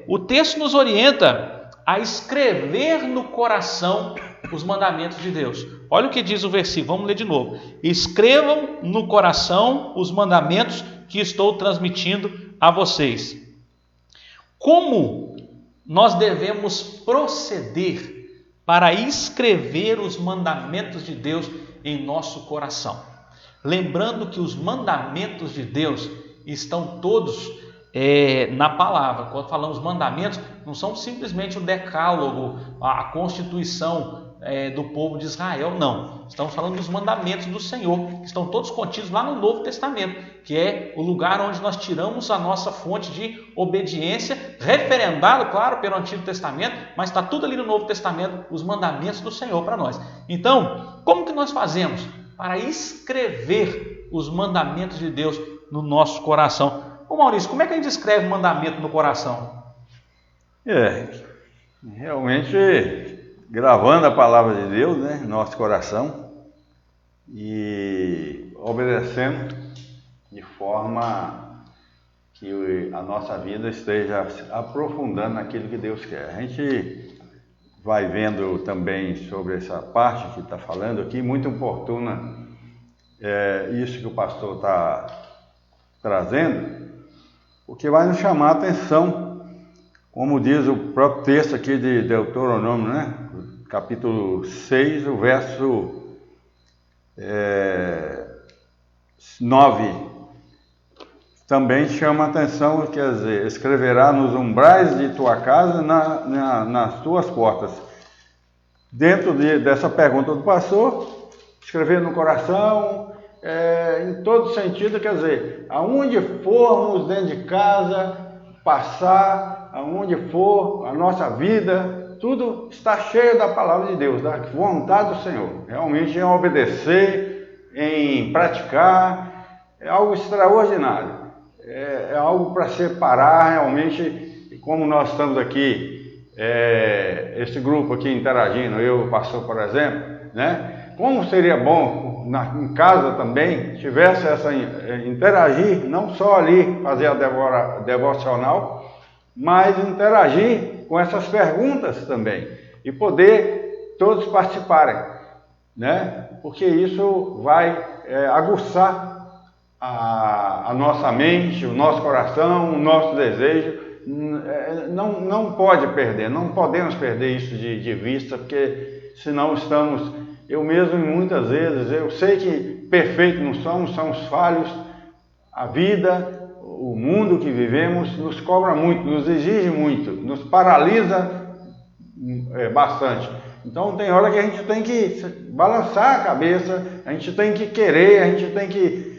O texto nos orienta a escrever no coração os mandamentos de Deus. Olha o que diz o versículo, vamos ler de novo. Escrevam no coração os mandamentos que estou transmitindo a vocês. Como nós devemos proceder para escrever os mandamentos de Deus em nosso coração? Lembrando que os mandamentos de Deus estão todos na palavra. Quando falamos mandamentos, não são simplesmente o decálogo, a constituição do povo de Israel, não. Estamos falando dos mandamentos do Senhor, que estão todos contidos lá no Novo Testamento, que é o lugar onde nós tiramos a nossa fonte de obediência, referendado, claro, pelo Antigo Testamento, mas está tudo ali no Novo Testamento, os mandamentos do Senhor para nós. Então, como que nós fazemos para escrever os mandamentos de Deus no nosso coração? Ô Maurício, como é que a gente escreve mandamento no coração? Realmente gravando a palavra de Deus, né, no nosso coração e obedecendo de forma que a nossa vida esteja aprofundando naquilo que Deus quer. A gente vai vendo também sobre essa parte que está falando aqui, muito oportuna, isso que o pastor está trazendo, porque vai nos chamar a atenção, como diz o próprio texto aqui de Deuteronômio, né? Capítulo 6, o verso 9, também chama a atenção, quer dizer, escreverá nos umbrais de tua casa, nas tuas portas. Dentro dessa pergunta do pastor, escrever no coração, em todo sentido, quer dizer, aonde formos dentro de casa, passar, aonde for, a nossa vida, tudo está cheio da palavra de Deus, da vontade do Senhor. Realmente em obedecer, em praticar, é algo extraordinário. É algo para separar realmente, como nós estamos aqui, esse grupo aqui interagindo, eu, o pastor, por exemplo, né? Como seria bom em casa também, tivesse interagir, não só ali fazer a devocional, mas interagir com essas perguntas também e poder todos participarem, né? Porque isso vai aguçar a nossa mente, o nosso coração, o nosso desejo. Não pode perder, não podemos perder isso de vista, porque senão eu mesmo muitas vezes, eu sei que perfeitos não somos falhos, a vida, o mundo que vivemos nos cobra muito, nos exige muito, nos paralisa bastante. Então tem hora que a gente tem que balançar a cabeça, a gente tem que querer, a gente tem que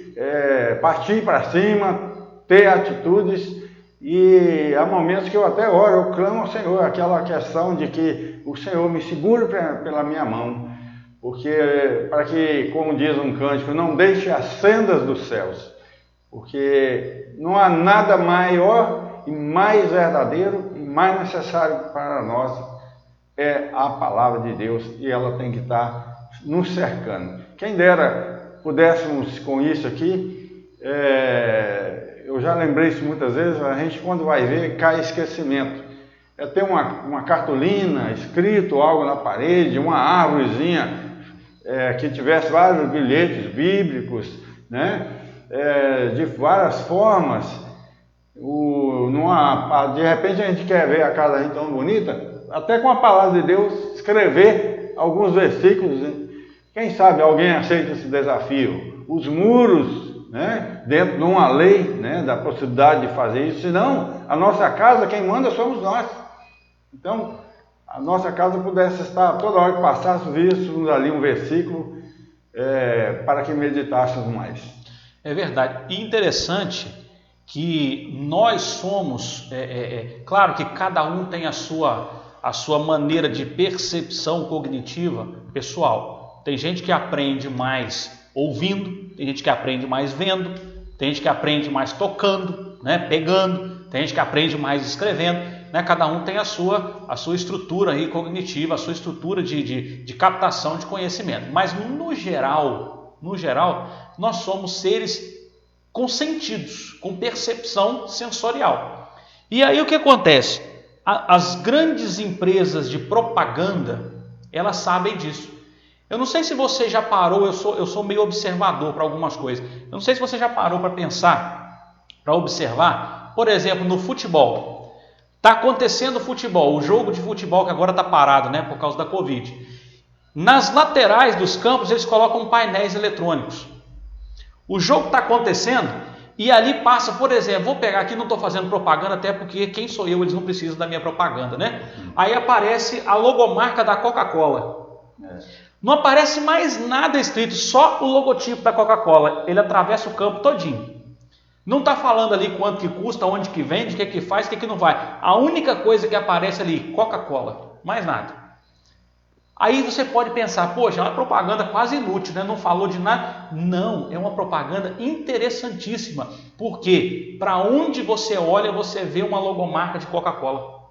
partir para cima, ter atitudes, e há momentos que eu até oro, eu clamo ao Senhor, aquela questão de que o Senhor me segure pela minha mão, porque para que, como diz um cântico, não deixe as sendas dos céus, porque não há nada maior e mais verdadeiro e mais necessário para nós, é a palavra de Deus, e ela tem que estar nos cercando. Quem dera pudéssemos com isso aqui, eu já lembrei isso muitas vezes, a gente quando vai ver cai esquecimento. Ter uma cartolina escrito algo na parede, uma árvorezinha que tivesse vários bilhetes bíblicos, né? De várias formas. De repente a gente quer ver a casa da gente tão bonita, até com a palavra de Deus, escrever alguns versículos, né? Quem sabe alguém aceita esse desafio? Os muros, né? Dentro de uma lei, né? Da possibilidade de fazer isso, senão a nossa casa, quem manda somos nós. Então, a nossa casa pudesse estar, toda hora que passássemos, víssemos ali um versículo, para que meditássemos mais. É verdade. E interessante que nós somos, claro que cada um tem a sua maneira de percepção cognitiva pessoal. Tem gente que aprende mais ouvindo, tem gente que aprende mais vendo, tem gente que aprende mais tocando, né, pegando, tem gente que aprende mais escrevendo, né, cada um tem a sua estrutura aí cognitiva, a sua estrutura de captação de conhecimento. Mas no geral, nós somos seres com sentidos, com percepção sensorial. E aí o que acontece? As grandes empresas de propaganda, elas sabem disso. Eu não sei se você já parou, eu sou meio observador para algumas coisas. Eu não sei se você já parou para pensar, para observar, por exemplo, no futebol. Está acontecendo futebol, o jogo de futebol que agora está parado, né, por causa da Covid. Nas laterais dos campos eles colocam painéis eletrônicos. O jogo está acontecendo e ali passa, por exemplo, vou pegar aqui, não estou fazendo propaganda, até porque quem sou eu, eles não precisam da minha propaganda, né? Aí aparece a logomarca da Coca-Cola. Não aparece mais nada escrito, só o logotipo da Coca-Cola. Ele atravessa o campo todinho. Não está falando ali quanto que custa, onde que vende, o que faz, o que não vai. A única coisa que aparece ali, Coca-Cola, mais nada. Aí você pode pensar, poxa, é uma propaganda quase inútil, né? Não falou de nada. Não, é uma propaganda interessantíssima. Porque para onde você olha, você vê uma logomarca de Coca-Cola.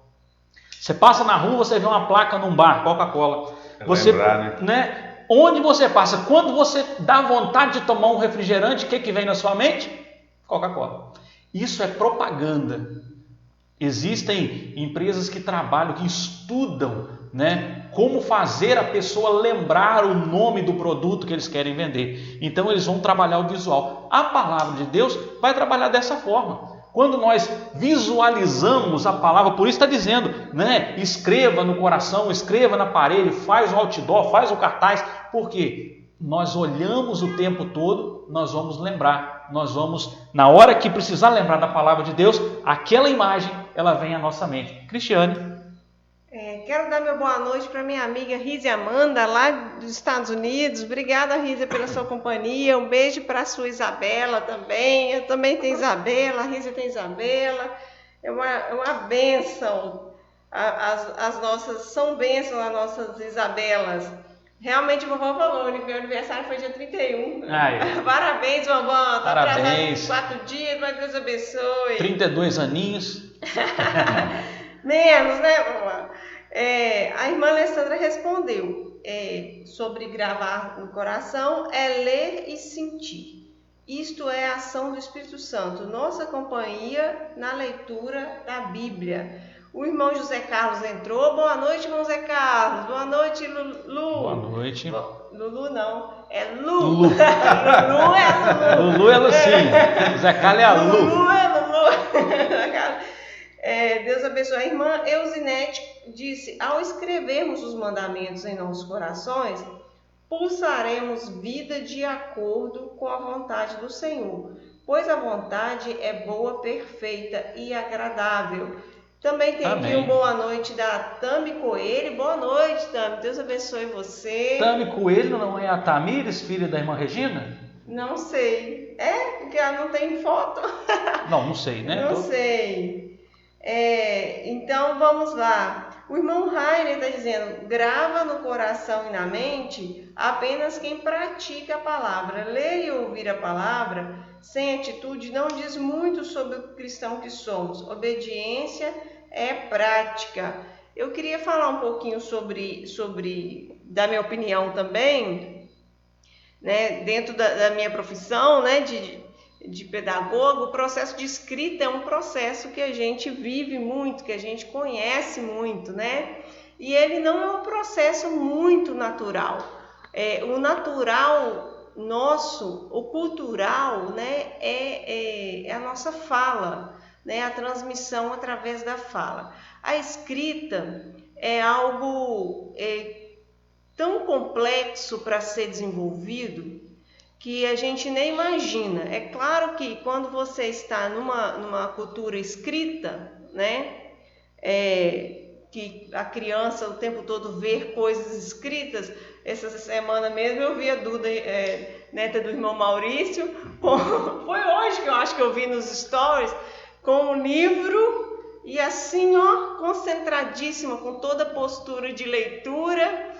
Você passa na rua, você vê uma placa num bar, Coca-Cola. Você, né? Onde você passa, quando você dá vontade de tomar um refrigerante, o que vem na sua mente? Coca-Cola. Isso é propaganda. Existem empresas que trabalham, que estudam, né, como fazer a pessoa lembrar o nome do produto que eles querem vender. Então eles vão trabalhar o visual. A palavra de Deus vai trabalhar dessa forma. Quando nós visualizamos a palavra, por isso está dizendo, né, escreva no coração, escreva na parede, faz o outdoor, faz o cartaz, porque nós olhamos o tempo todo, nós vamos lembrar, nós vamos, na hora que precisar lembrar da palavra de Deus, aquela imagem, ela vem à nossa mente. Cristiane. Quero dar meu boa noite para minha amiga Rízia Amanda, lá dos Estados Unidos. Obrigada, Rízia, pela sua companhia. Um beijo para a sua Isabela também. Eu também tenho Isabela, a Rízia tem Isabela. é uma bênção. As nossas são bênçãos, as nossas Isabelas. Realmente, o vovô falou, meu aniversário foi dia 31. Parabéns, vovô. Tá Parabéns. 4 dias, mas Deus abençoe. 32 aninhos. Menos, né, vovó? A irmã Alessandra respondeu sobre gravar no coração, ler e sentir. Isto é a ação do Espírito Santo, nossa companhia na leitura da Bíblia. O irmão José Carlos entrou. Boa noite, irmão José Carlos. Boa noite, Lulu. Boa noite. Lulu não, é Lu. Lulu. Lulu é a Lulu. Lulu é Lucinha. José Carlos é a Lu. Lulu é Lulu. Deus abençoe. A irmã Eusinete disse, ao escrevermos os mandamentos em nossos corações, pulsaremos vida de acordo com a vontade do Senhor, pois a vontade é boa, perfeita e agradável. Também tem aqui um boa noite da Tami Coelho. Boa noite, Tami. Deus abençoe você. Tami Coelho não é a Tamires, filha da irmã Regina? Não sei. Porque ela não tem foto. Não sei, né? Não sei. Então, vamos lá. O irmão Rainer está dizendo, grava no coração e na mente apenas quem pratica a palavra. Ler e ouvir a palavra sem atitude não diz muito sobre o cristão que somos. Obediência é prática. Eu queria falar um pouquinho sobre da minha opinião também, né, dentro da minha profissão, né, de pedagogo. O processo de escrita é um processo que a gente vive muito, que a gente conhece muito, né? E ele não é um processo muito natural. O natural nosso, o cultural, né, é a nossa fala, né, a transmissão através da fala. A escrita é algo tão complexo para ser desenvolvido que a gente nem imagina. É claro que quando você está numa cultura escrita, né, que a criança o tempo todo vê coisas escritas. Essa semana mesmo eu vi a Duda, neta do irmão Maurício, foi hoje que eu acho que eu vi nos stories, com um livro e assim, ó, concentradíssima, com toda a postura de leitura.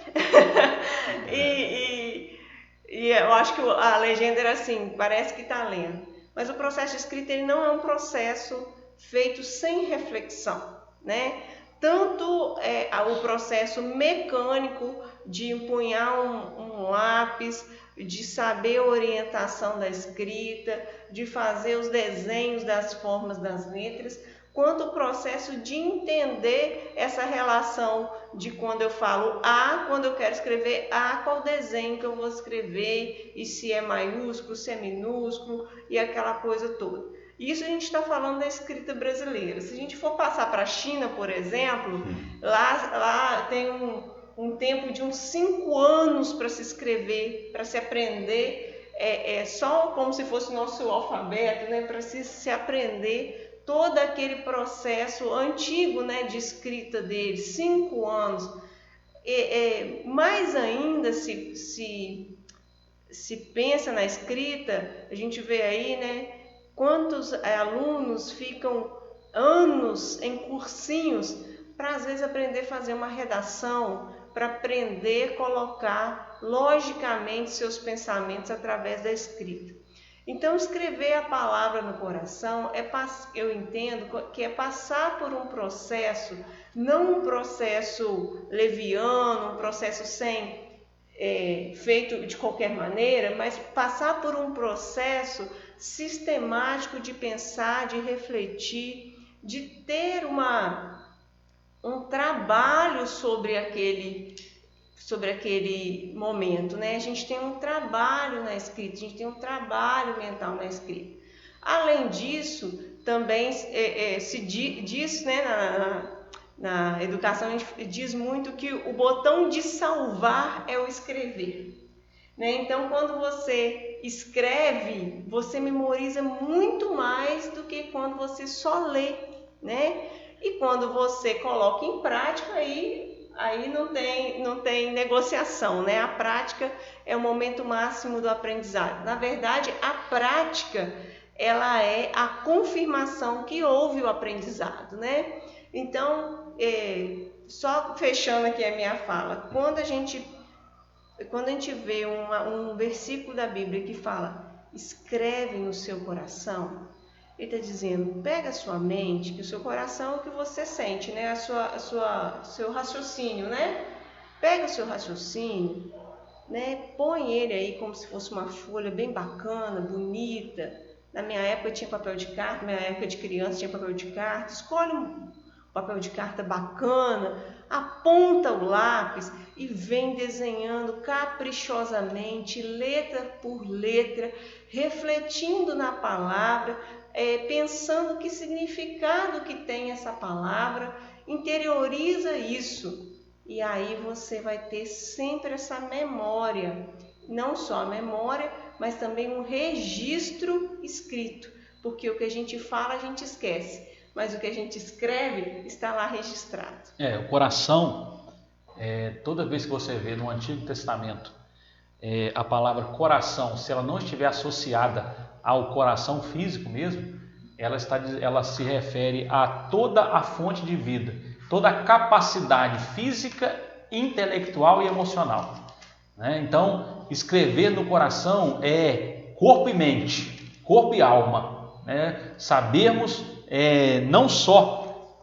e eu acho que a legenda era assim, parece que está lendo. Mas o processo de escrita ele não é um processo feito sem reflexão, né? Tanto o processo mecânico de empunhar um lápis, de saber a orientação da escrita, de fazer os desenhos das formas das letras, quanto o processo de entender essa relação de quando eu falo A, quando eu quero escrever A, qual desenho que eu vou escrever, e se é maiúsculo, se é minúsculo, e aquela coisa toda. Isso a gente está falando da escrita brasileira. Se a gente for passar para a China, por exemplo, lá tem um tempo de uns 5 anos para se escrever, para se aprender, só como se fosse o nosso alfabeto, né? Para se aprender todo aquele processo antigo, né, de escrita deles, 5 anos. Mais ainda, se pensa na escrita, a gente vê aí, né, quantos alunos ficam anos em cursinhos para, às vezes, aprender a fazer uma redação, para aprender a colocar logicamente seus pensamentos através da escrita. Então, escrever a palavra no coração, eu entendo que é passar por um processo, não um processo leviano, um processo feito de qualquer maneira, mas passar por um processo sistemático de pensar, de refletir, de ter um trabalho sobre aquele momento, né? A gente tem um trabalho na escrita, a gente tem um trabalho mental na escrita. Além disso, também se diz, né, na educação, a gente diz muito que o botão de salvar é o escrever. Né? Então, quando você escreve, você memoriza muito mais do que quando você só lê, né? E quando você coloca em prática, aí não tem negociação, né? A prática é o momento máximo do aprendizado. Na verdade, a prática ela é a confirmação que houve o aprendizado, né? Então, só fechando aqui a minha fala, quando a gente vê um versículo da Bíblia que fala, escreve no seu coração, ele está dizendo, pega a sua mente, que o seu coração é o que você sente, né? Seu raciocínio, né? Pega o seu raciocínio, né? Põe ele aí como se fosse uma folha bem bacana, bonita. Na minha época tinha papel de carta, na minha época de criança tinha papel de carta. Escolhe um papel de carta bacana, aponta o lápis e vem desenhando caprichosamente, letra por letra, refletindo na palavra, pensando que significado que tem essa palavra, interioriza isso. E aí você vai ter sempre essa memória, não só a memória, mas também um registro escrito, porque o que a gente fala a gente esquece, mas o que a gente escreve está lá registrado. O coração, toda vez que você vê no Antigo Testamento a palavra coração, se ela não estiver associada ao coração físico mesmo, ela se refere a toda a fonte de vida, toda a capacidade física, intelectual e emocional, né? Então, escrever no coração é corpo e mente, corpo e alma, né? Sabermos não só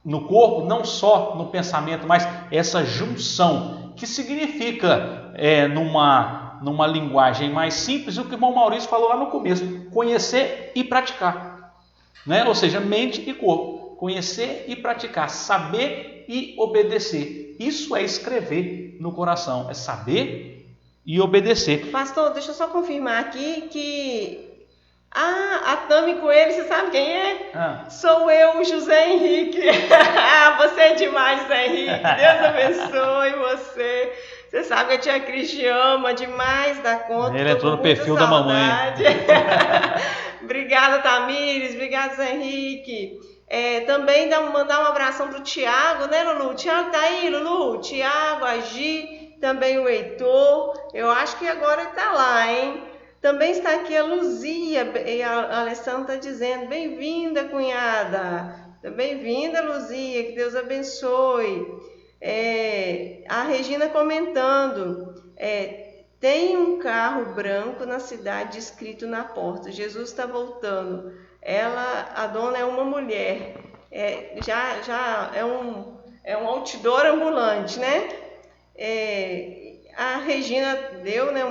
no corpo, não só no pensamento, mas essa junção, que significa, numa linguagem mais simples, o que o irmão Maurício falou lá no começo, conhecer e praticar, né? Ou seja, mente e corpo, conhecer e praticar, saber e obedecer. Isso é escrever no coração, é saber e obedecer. Pastor, deixa eu só confirmar aqui que a Tami Coelho, você sabe quem é? Sou eu, José Henrique. Você é demais, José Henrique. Deus abençoe você. Você sabe que a tia Cris te ama demais da conta. Ele entrou no perfil da mamãe. Obrigada, Tamires. Obrigada, José Henrique. Também mandar um abração para o Tiago, né, Lulu? O Tiago tá aí, Lulu? Tiago, a Gi, também o Heitor. Eu acho que agora ele tá lá, hein? Também está aqui a Luzia, e a Alessandra está dizendo, bem-vinda, cunhada. Bem-vinda, Luzia, que Deus abençoe. A Regina comentando, tem um carro branco na cidade escrito na porta, Jesus está voltando. A dona é uma mulher, já é um outdoor ambulante, né? A Regina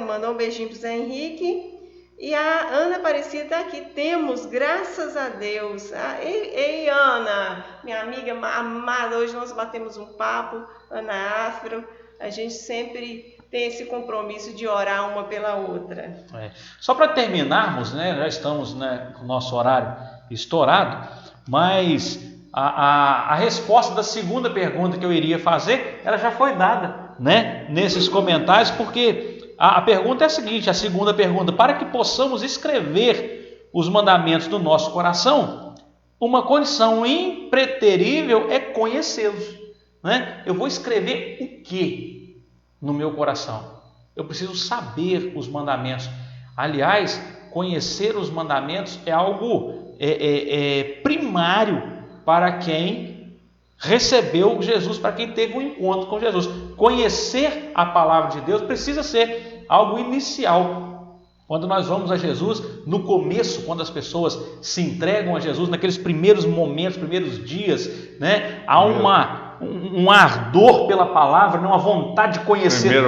mandou um beijinho para o Zé Henrique. E a Ana Aparecida está aqui. Temos, graças a Deus. Ei, Ana, minha amiga amada, hoje nós batemos um papo, Ana Afro. A gente sempre tem esse compromisso de orar uma pela outra. Só para terminarmos, né, já estamos, né, com o nosso horário estourado, mas a resposta da segunda pergunta que eu iria fazer, ela já foi dada, né, nesses comentários, porque a pergunta é a seguinte, a segunda pergunta, para que possamos escrever os mandamentos do nosso coração, uma condição impreterível é conhecê-los, né? Eu vou escrever o que no meu coração? Eu preciso saber os mandamentos. Aliás, conhecer os mandamentos é algo primário para quem recebeu Jesus, para quem teve um encontro com Jesus. Conhecer a palavra de Deus precisa ser algo inicial. Quando nós vamos a Jesus, no começo, quando as pessoas se entregam a Jesus, naqueles primeiros momentos, primeiros dias, né, há um ardor pela palavra, uma vontade de conhecer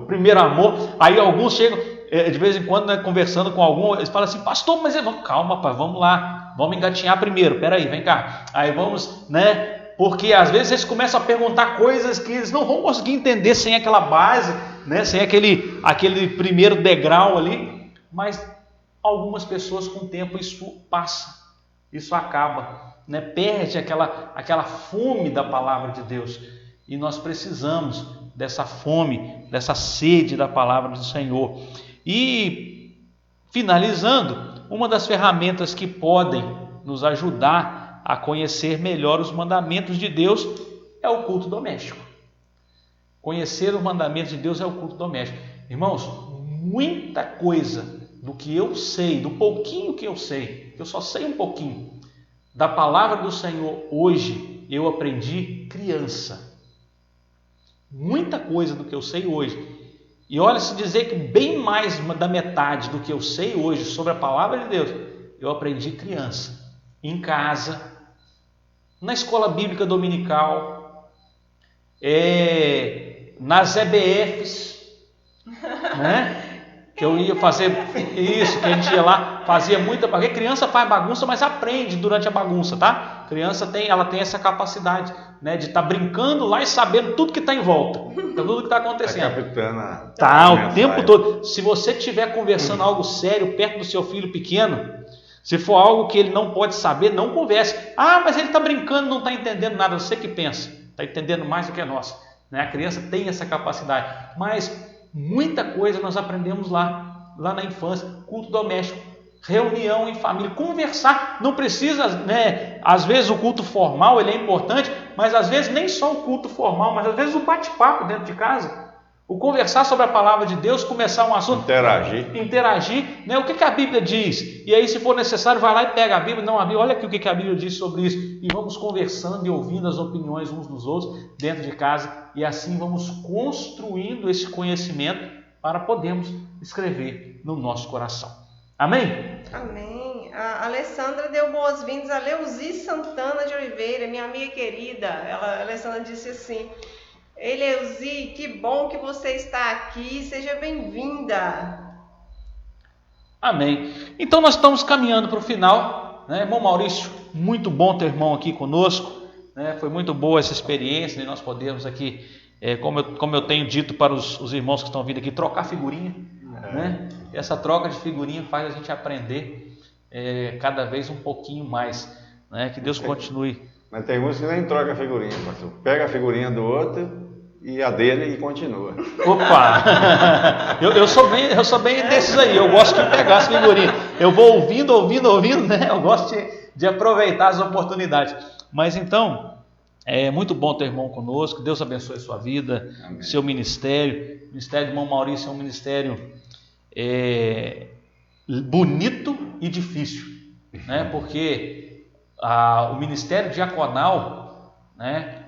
primeiro amor. Aí alguns chegam, de vez em quando, né, conversando com algum, eles falam assim, pastor, mas calma, pai, vamos lá, vamos engatinhar primeiro, peraí, vem cá, aí vamos, né, porque às vezes eles começam a perguntar coisas que eles não vão conseguir entender sem aquela base, né, sem aquele primeiro degrau ali, mas algumas pessoas com o tempo isso passa, isso acaba, né, perde aquela fome da palavra de Deus, e nós precisamos dessa fome, dessa sede da palavra do Senhor. E finalizando, uma das ferramentas que podem nos ajudar a conhecer melhor os mandamentos de Deus é o culto doméstico. Conhecer os mandamentos de Deus é o culto doméstico. Irmãos, muita coisa do que eu sei, do pouquinho que eu sei, eu só sei um pouquinho, da palavra do Senhor hoje, eu aprendi criança. Muita coisa do que eu sei hoje. E olha, se dizer que bem mais da metade do que eu sei hoje sobre a palavra de Deus, eu aprendi criança, em casa, na escola bíblica dominical, nas EBFs, né? Que eu ia fazer isso, que a gente ia lá, fazia muita bagunça. Porque criança faz bagunça, mas aprende durante a bagunça, tá? Criança ela tem essa capacidade, né, de estar brincando lá e sabendo tudo que está em volta, tudo que está acontecendo. O tempo todo. Se você estiver conversando algo sério perto do seu filho pequeno, se for algo que ele não pode saber, não converse. Ah, mas ele está brincando, não está entendendo nada. Você que pensa, está entendendo mais do que nós, né? A criança tem essa capacidade, mas muita coisa nós aprendemos lá na infância, culto doméstico, reunião em família, conversar. Não precisa, né? Às vezes o culto formal ele é importante, mas às vezes nem só o culto formal, mas às vezes o bate-papo dentro de casa, o conversar sobre a palavra de Deus, começar um assunto, interagir, né? O que a Bíblia diz? E aí, se for necessário, vai lá e pega a Bíblia. Não, olha aqui o que a Bíblia diz sobre isso, e vamos conversando e ouvindo as opiniões uns dos outros dentro de casa, e assim vamos construindo esse conhecimento para podermos escrever no nosso coração. Amém? Amém. A Alessandra deu boas-vindas a Leuzi Santana de Oliveira, minha amiga querida. A Alessandra disse assim: ei, Leuzi, que bom que você está aqui, seja bem-vinda. Amém. Então nós estamos caminhando para o final, né? Irmão Maurício, muito bom ter irmão aqui conosco, né? Foi muito boa essa experiência de nós podermos aqui, como eu tenho dito para os irmãos que estão vindo aqui, trocar figurinha, né? Essa troca de figurinha faz a gente aprender cada vez um pouquinho mais, né? Que Deus continue. Mas tem uns que nem troca figurinha, pastor. Pega a figurinha do outro e a dele e continua. Opa! eu sou bem desses aí. Eu gosto de pegar as figurinhas. Eu vou ouvindo, né? Eu gosto de aproveitar as oportunidades. Mas então, é muito bom ter irmão conosco. Deus abençoe a sua vida, amém, seu ministério. O ministério do irmão Maurício é um ministério bonito e difícil, né? Porque o ministério diaconal, né?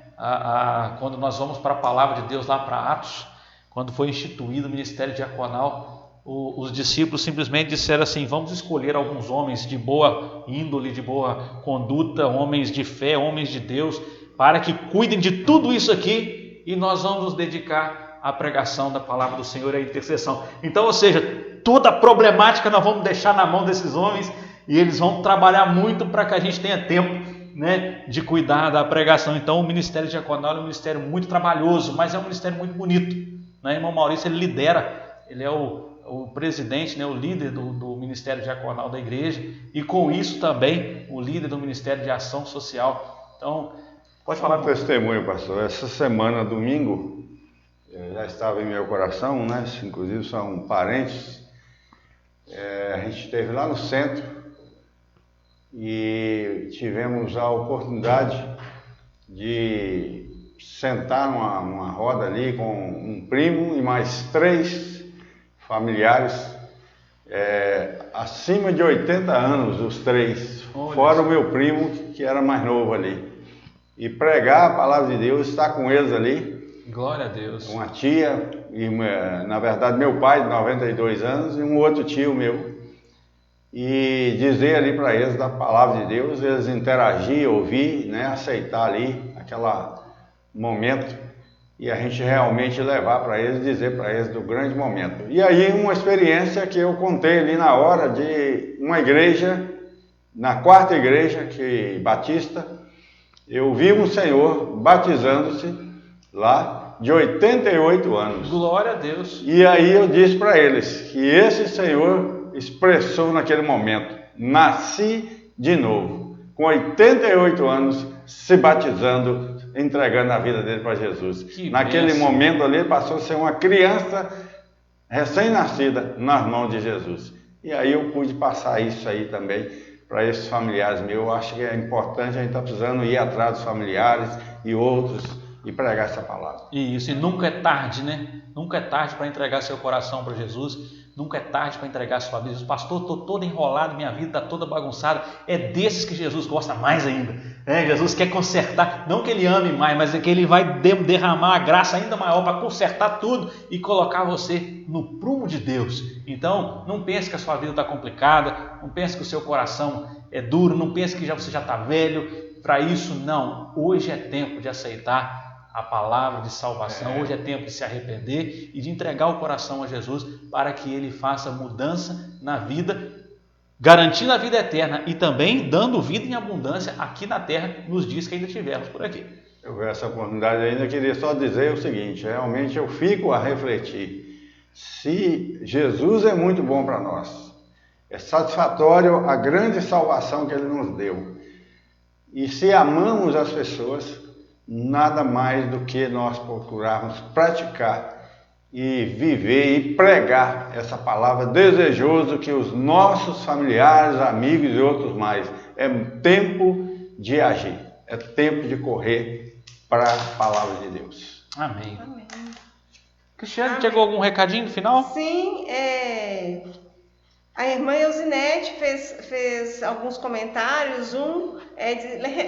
Quando nós vamos para a palavra de Deus lá para Atos, quando foi instituído o ministério diaconal, os discípulos simplesmente disseram assim: vamos escolher alguns homens de boa índole, de boa conduta, homens de fé, homens de Deus, para que cuidem de tudo isso aqui, e nós vamos nos dedicar à pregação da palavra do Senhor e à intercessão. Então, ou seja, toda a problemática nós vamos deixar na mão desses homens, e eles vão trabalhar muito para que a gente tenha tempo, né, de cuidar da pregação. Então, o ministério diaconal é um ministério muito trabalhoso, mas é um ministério muito bonito, né? Irmão Maurício, ele lidera, ele é o presidente, né, o líder do ministério diaconal da igreja, e com isso também o líder do ministério de ação social. Então, pode falar um testemunho, pastor. Essa semana, domingo, já estava em meu coração, né? Inclusive são parentes. A gente esteve lá no centro e tivemos a oportunidade de sentar numa roda ali com um primo e mais 3 familiares, acima de 80 anos, os 3, fora o meu primo, que era mais novo ali, e pregar a palavra de Deus, estar com eles ali. Glória a Deus. Uma tia, na verdade meu pai de 92 anos, e um outro tio meu, e dizer ali para eles da palavra de Deus, eles interagir, ouvir, né, aceitar ali aquele momento, e a gente realmente levar para eles, dizer para eles do grande momento. E aí uma experiência que eu contei ali na hora de uma igreja, na 4ª igreja batista, eu vi um senhor batizando-se lá, de 88 anos. Glória a Deus. E aí eu disse para eles que esse senhor expressou naquele momento: nasci de novo, com 88 anos, se batizando, entregando a vida dele para Jesus. Naquele momento ali, ele passou a ser uma criança recém-nascida nas mãos de Jesus. E aí eu pude passar isso aí também para esses familiares meus. Eu acho que é importante, a gente está precisando ir atrás dos familiares e outros e pregar essa palavra. Isso, e nunca é tarde, né? Nunca é tarde para entregar seu coração para Jesus. Nunca é tarde para entregar sua vida. Pastor, estou todo enrolado, minha vida está toda bagunçada. É desses que Jesus gosta mais ainda. Jesus quer consertar, não que Ele ame mais, mas é que Ele vai derramar a graça ainda maior para consertar tudo e colocar você no prumo de Deus. Então, não pense que a sua vida está complicada, não pense que o seu coração é duro, não pense que você já está velho. Para isso, não. Hoje é tempo de aceitar a palavra de salvação. Hoje é tempo de se arrepender e de entregar o coração a Jesus para que Ele faça mudança na vida, garantindo a vida eterna e também dando vida em abundância aqui na terra nos dias que ainda tivermos por aqui. Eu vi essa oportunidade ainda, queria só dizer o seguinte, realmente eu fico a refletir, se Jesus é muito bom para nós, é satisfatório a grande salvação que Ele nos deu, e se amamos as pessoas, nada mais do que nós procurarmos praticar e viver e pregar essa palavra, desejoso que os nossos familiares, amigos e outros mais. É tempo de agir, é tempo de correr para a palavra de Deus. Amém. Amém. Cristiane, chegou algum recadinho no final? Sim, a irmã Eusinete fez alguns comentários,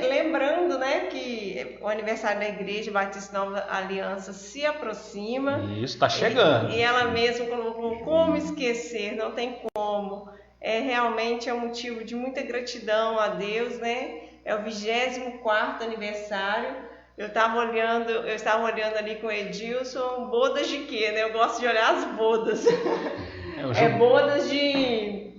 lembrando, né, que o aniversário da Igreja Batista Nova Aliança se aproxima. Isso, está chegando. E ela mesma colocou, como esquecer, não tem como. Realmente é um motivo de muita gratidão a Deus, né? É o 24º aniversário. Eu estava olhando ali com o Edilson, bodas de quê, né? Eu gosto de olhar as bodas. Bodas de...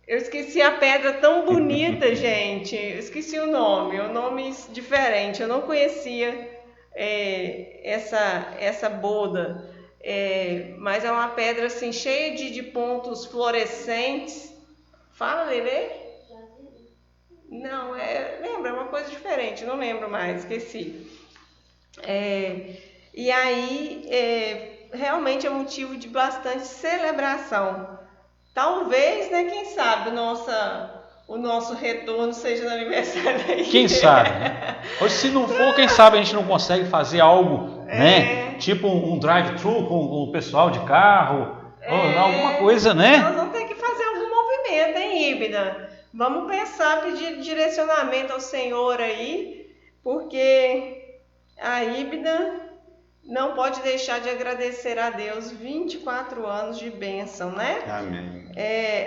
Eu esqueci a pedra tão bonita, gente. Eu esqueci o nome diferente. Eu não conhecia essa boda. Mas é uma pedra assim, cheia de pontos fluorescentes. Fala, Lelê? Não, lembra, é uma coisa diferente. Não lembro mais, esqueci. E aí... realmente é motivo de bastante celebração. Talvez, né, quem sabe, o nosso retorno seja no aniversário da igreja. Quem sabe, né? Ou se não for, quem sabe a gente não consegue fazer algo, né? Tipo um drive-thru com o pessoal de carro, ou alguma coisa, né? Nós vamos ter que fazer algum movimento, hein, Híbrida? Vamos pensar, pedir direcionamento ao Senhor aí, porque a Híbrida não pode deixar de agradecer a Deus 24 anos de bênção, né? Amém.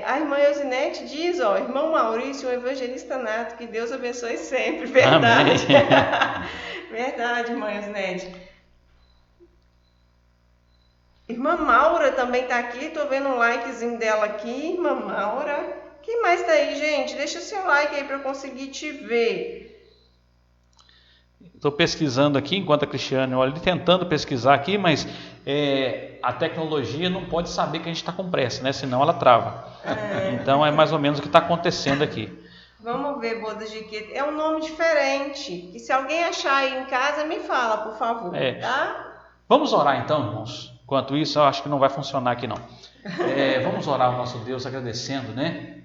A irmã Eusinete diz, irmão Maurício, um evangelista nato, que Deus abençoe sempre. Verdade. Verdade, irmã Eusinete. Irmã Maura também está aqui, estou vendo um likezinho dela aqui, irmã Maura. Quem mais está aí, gente? Deixa o seu like aí para eu conseguir te ver. Estou pesquisando aqui, enquanto a Cristiane olha, tentando pesquisar aqui, mas a tecnologia não pode saber que a gente está com pressa, né? Senão ela trava. Então é mais ou menos o que está acontecendo aqui. Vamos ver, bodas de quê? É um nome diferente. E se alguém achar aí em casa, me fala, por favor. Tá? Vamos orar então, irmãos. Enquanto isso, eu acho que não vai funcionar aqui não. Vamos orar ao nosso Deus, agradecendo, né,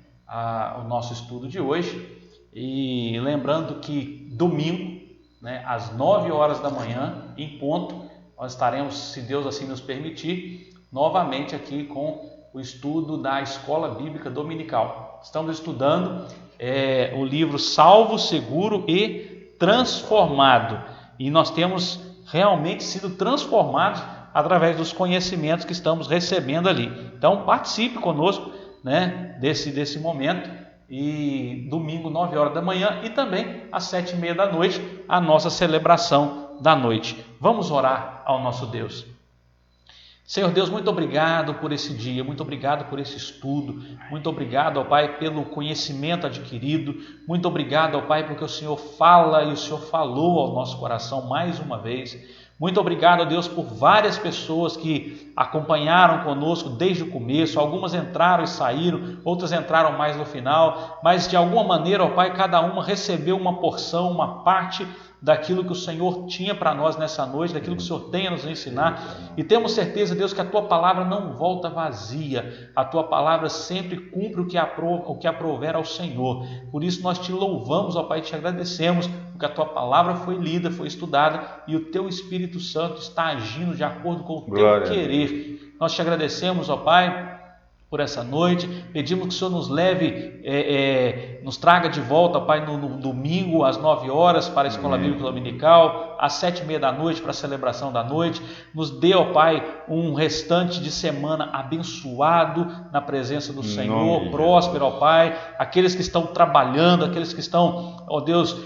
o nosso estudo de hoje. E lembrando que domingo, né, às 9 horas da manhã, em ponto, nós estaremos, se Deus assim nos permitir, novamente aqui com o estudo da Escola Bíblica Dominical. Estamos estudando o livro Salvo, Seguro e Transformado. E nós temos realmente sido transformados através dos conhecimentos que estamos recebendo ali. Então participe conosco, né, desse momento. E domingo, 9 horas da manhã e também às 7h30 da noite, a nossa celebração da noite. Vamos orar ao nosso Deus. Senhor Deus, muito obrigado por esse dia, muito obrigado por esse estudo, muito obrigado, ó Pai, pelo conhecimento adquirido, muito obrigado, ó Pai, porque o Senhor fala e o Senhor falou ao nosso coração mais uma vez. Muito obrigado, ó Deus, por várias pessoas que acompanharam conosco desde o começo. Algumas entraram e saíram, outras entraram mais no final, mas de alguma maneira, ó Pai, cada uma recebeu uma porção, uma parte daquilo que o Senhor tinha para nós nessa noite, daquilo que o Senhor tem a nos ensinar. E temos certeza, Deus, que a Tua palavra não volta vazia. A Tua palavra sempre cumpre o que aprouver ao Senhor. Por isso nós te louvamos, ó Pai, e te agradecemos, porque a Tua palavra foi lida, foi estudada e o Teu Espírito Santo está agindo de acordo com o Teu querer. Nós te agradecemos, ó Pai, por essa noite, pedimos que o Senhor nos leve, nos traga de volta, Pai, no domingo às 9 horas para a Escola Bíblica Dominical, às 7h30 da noite para a celebração da noite. Nos dê, ó Pai, um restante de semana abençoado na presença do Senhor, próspero, ó Pai. Aqueles que estão trabalhando, aqueles que estão, ó Deus,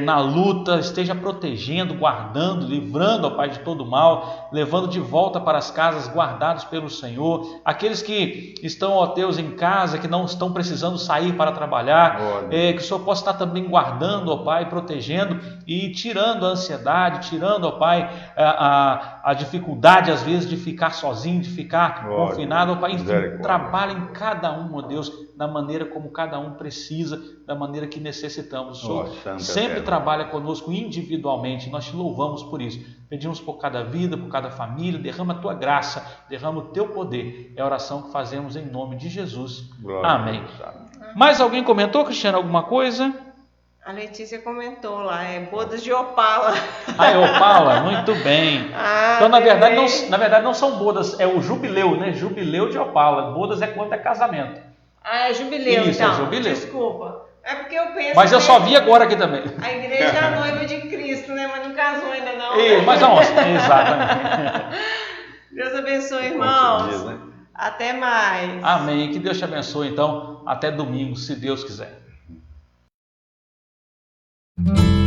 na luta, esteja protegendo, guardando, livrando, ó Pai, de todo mal, levando de volta para as casas guardados pelo Senhor. Aqueles que estão, ó Deus, em casa, que não estão precisando sair para trabalhar, que o Senhor possa estar também guardando, ó Pai, protegendo e tirando a ansiedade, tirando, ó Pai, a dificuldade às vezes de ficar sozinho, de ficar confinado, ó Pai. Enfim, trabalha em cada um, ó Deus, da maneira como cada um precisa, da maneira que necessitamos. O Senhor sempre trabalha conosco individualmente, nós te louvamos por isso. Pedimos por cada vida, por cada família, derrama a Tua graça, derrama o Teu poder. É a oração que fazemos em nome de Jesus. Amém. Mais alguém comentou, Cristiano, alguma coisa? A Letícia comentou lá, bodas de Opala. É Opala? Muito bem. Então, na verdade, não são bodas, é o jubileu, né? Jubileu de Opala. Bodas é quando é casamento. É jubileu, isso, então. É jubileu. Desculpa. É porque eu penso. Mas eu só vi agora aqui também. A igreja é a noiva de Cristo, né? Mas não casou ainda não. Mas não, exatamente. Deus abençoe, irmãos. Até mais. Amém. Que Deus te abençoe, então. Até domingo, se Deus quiser. Música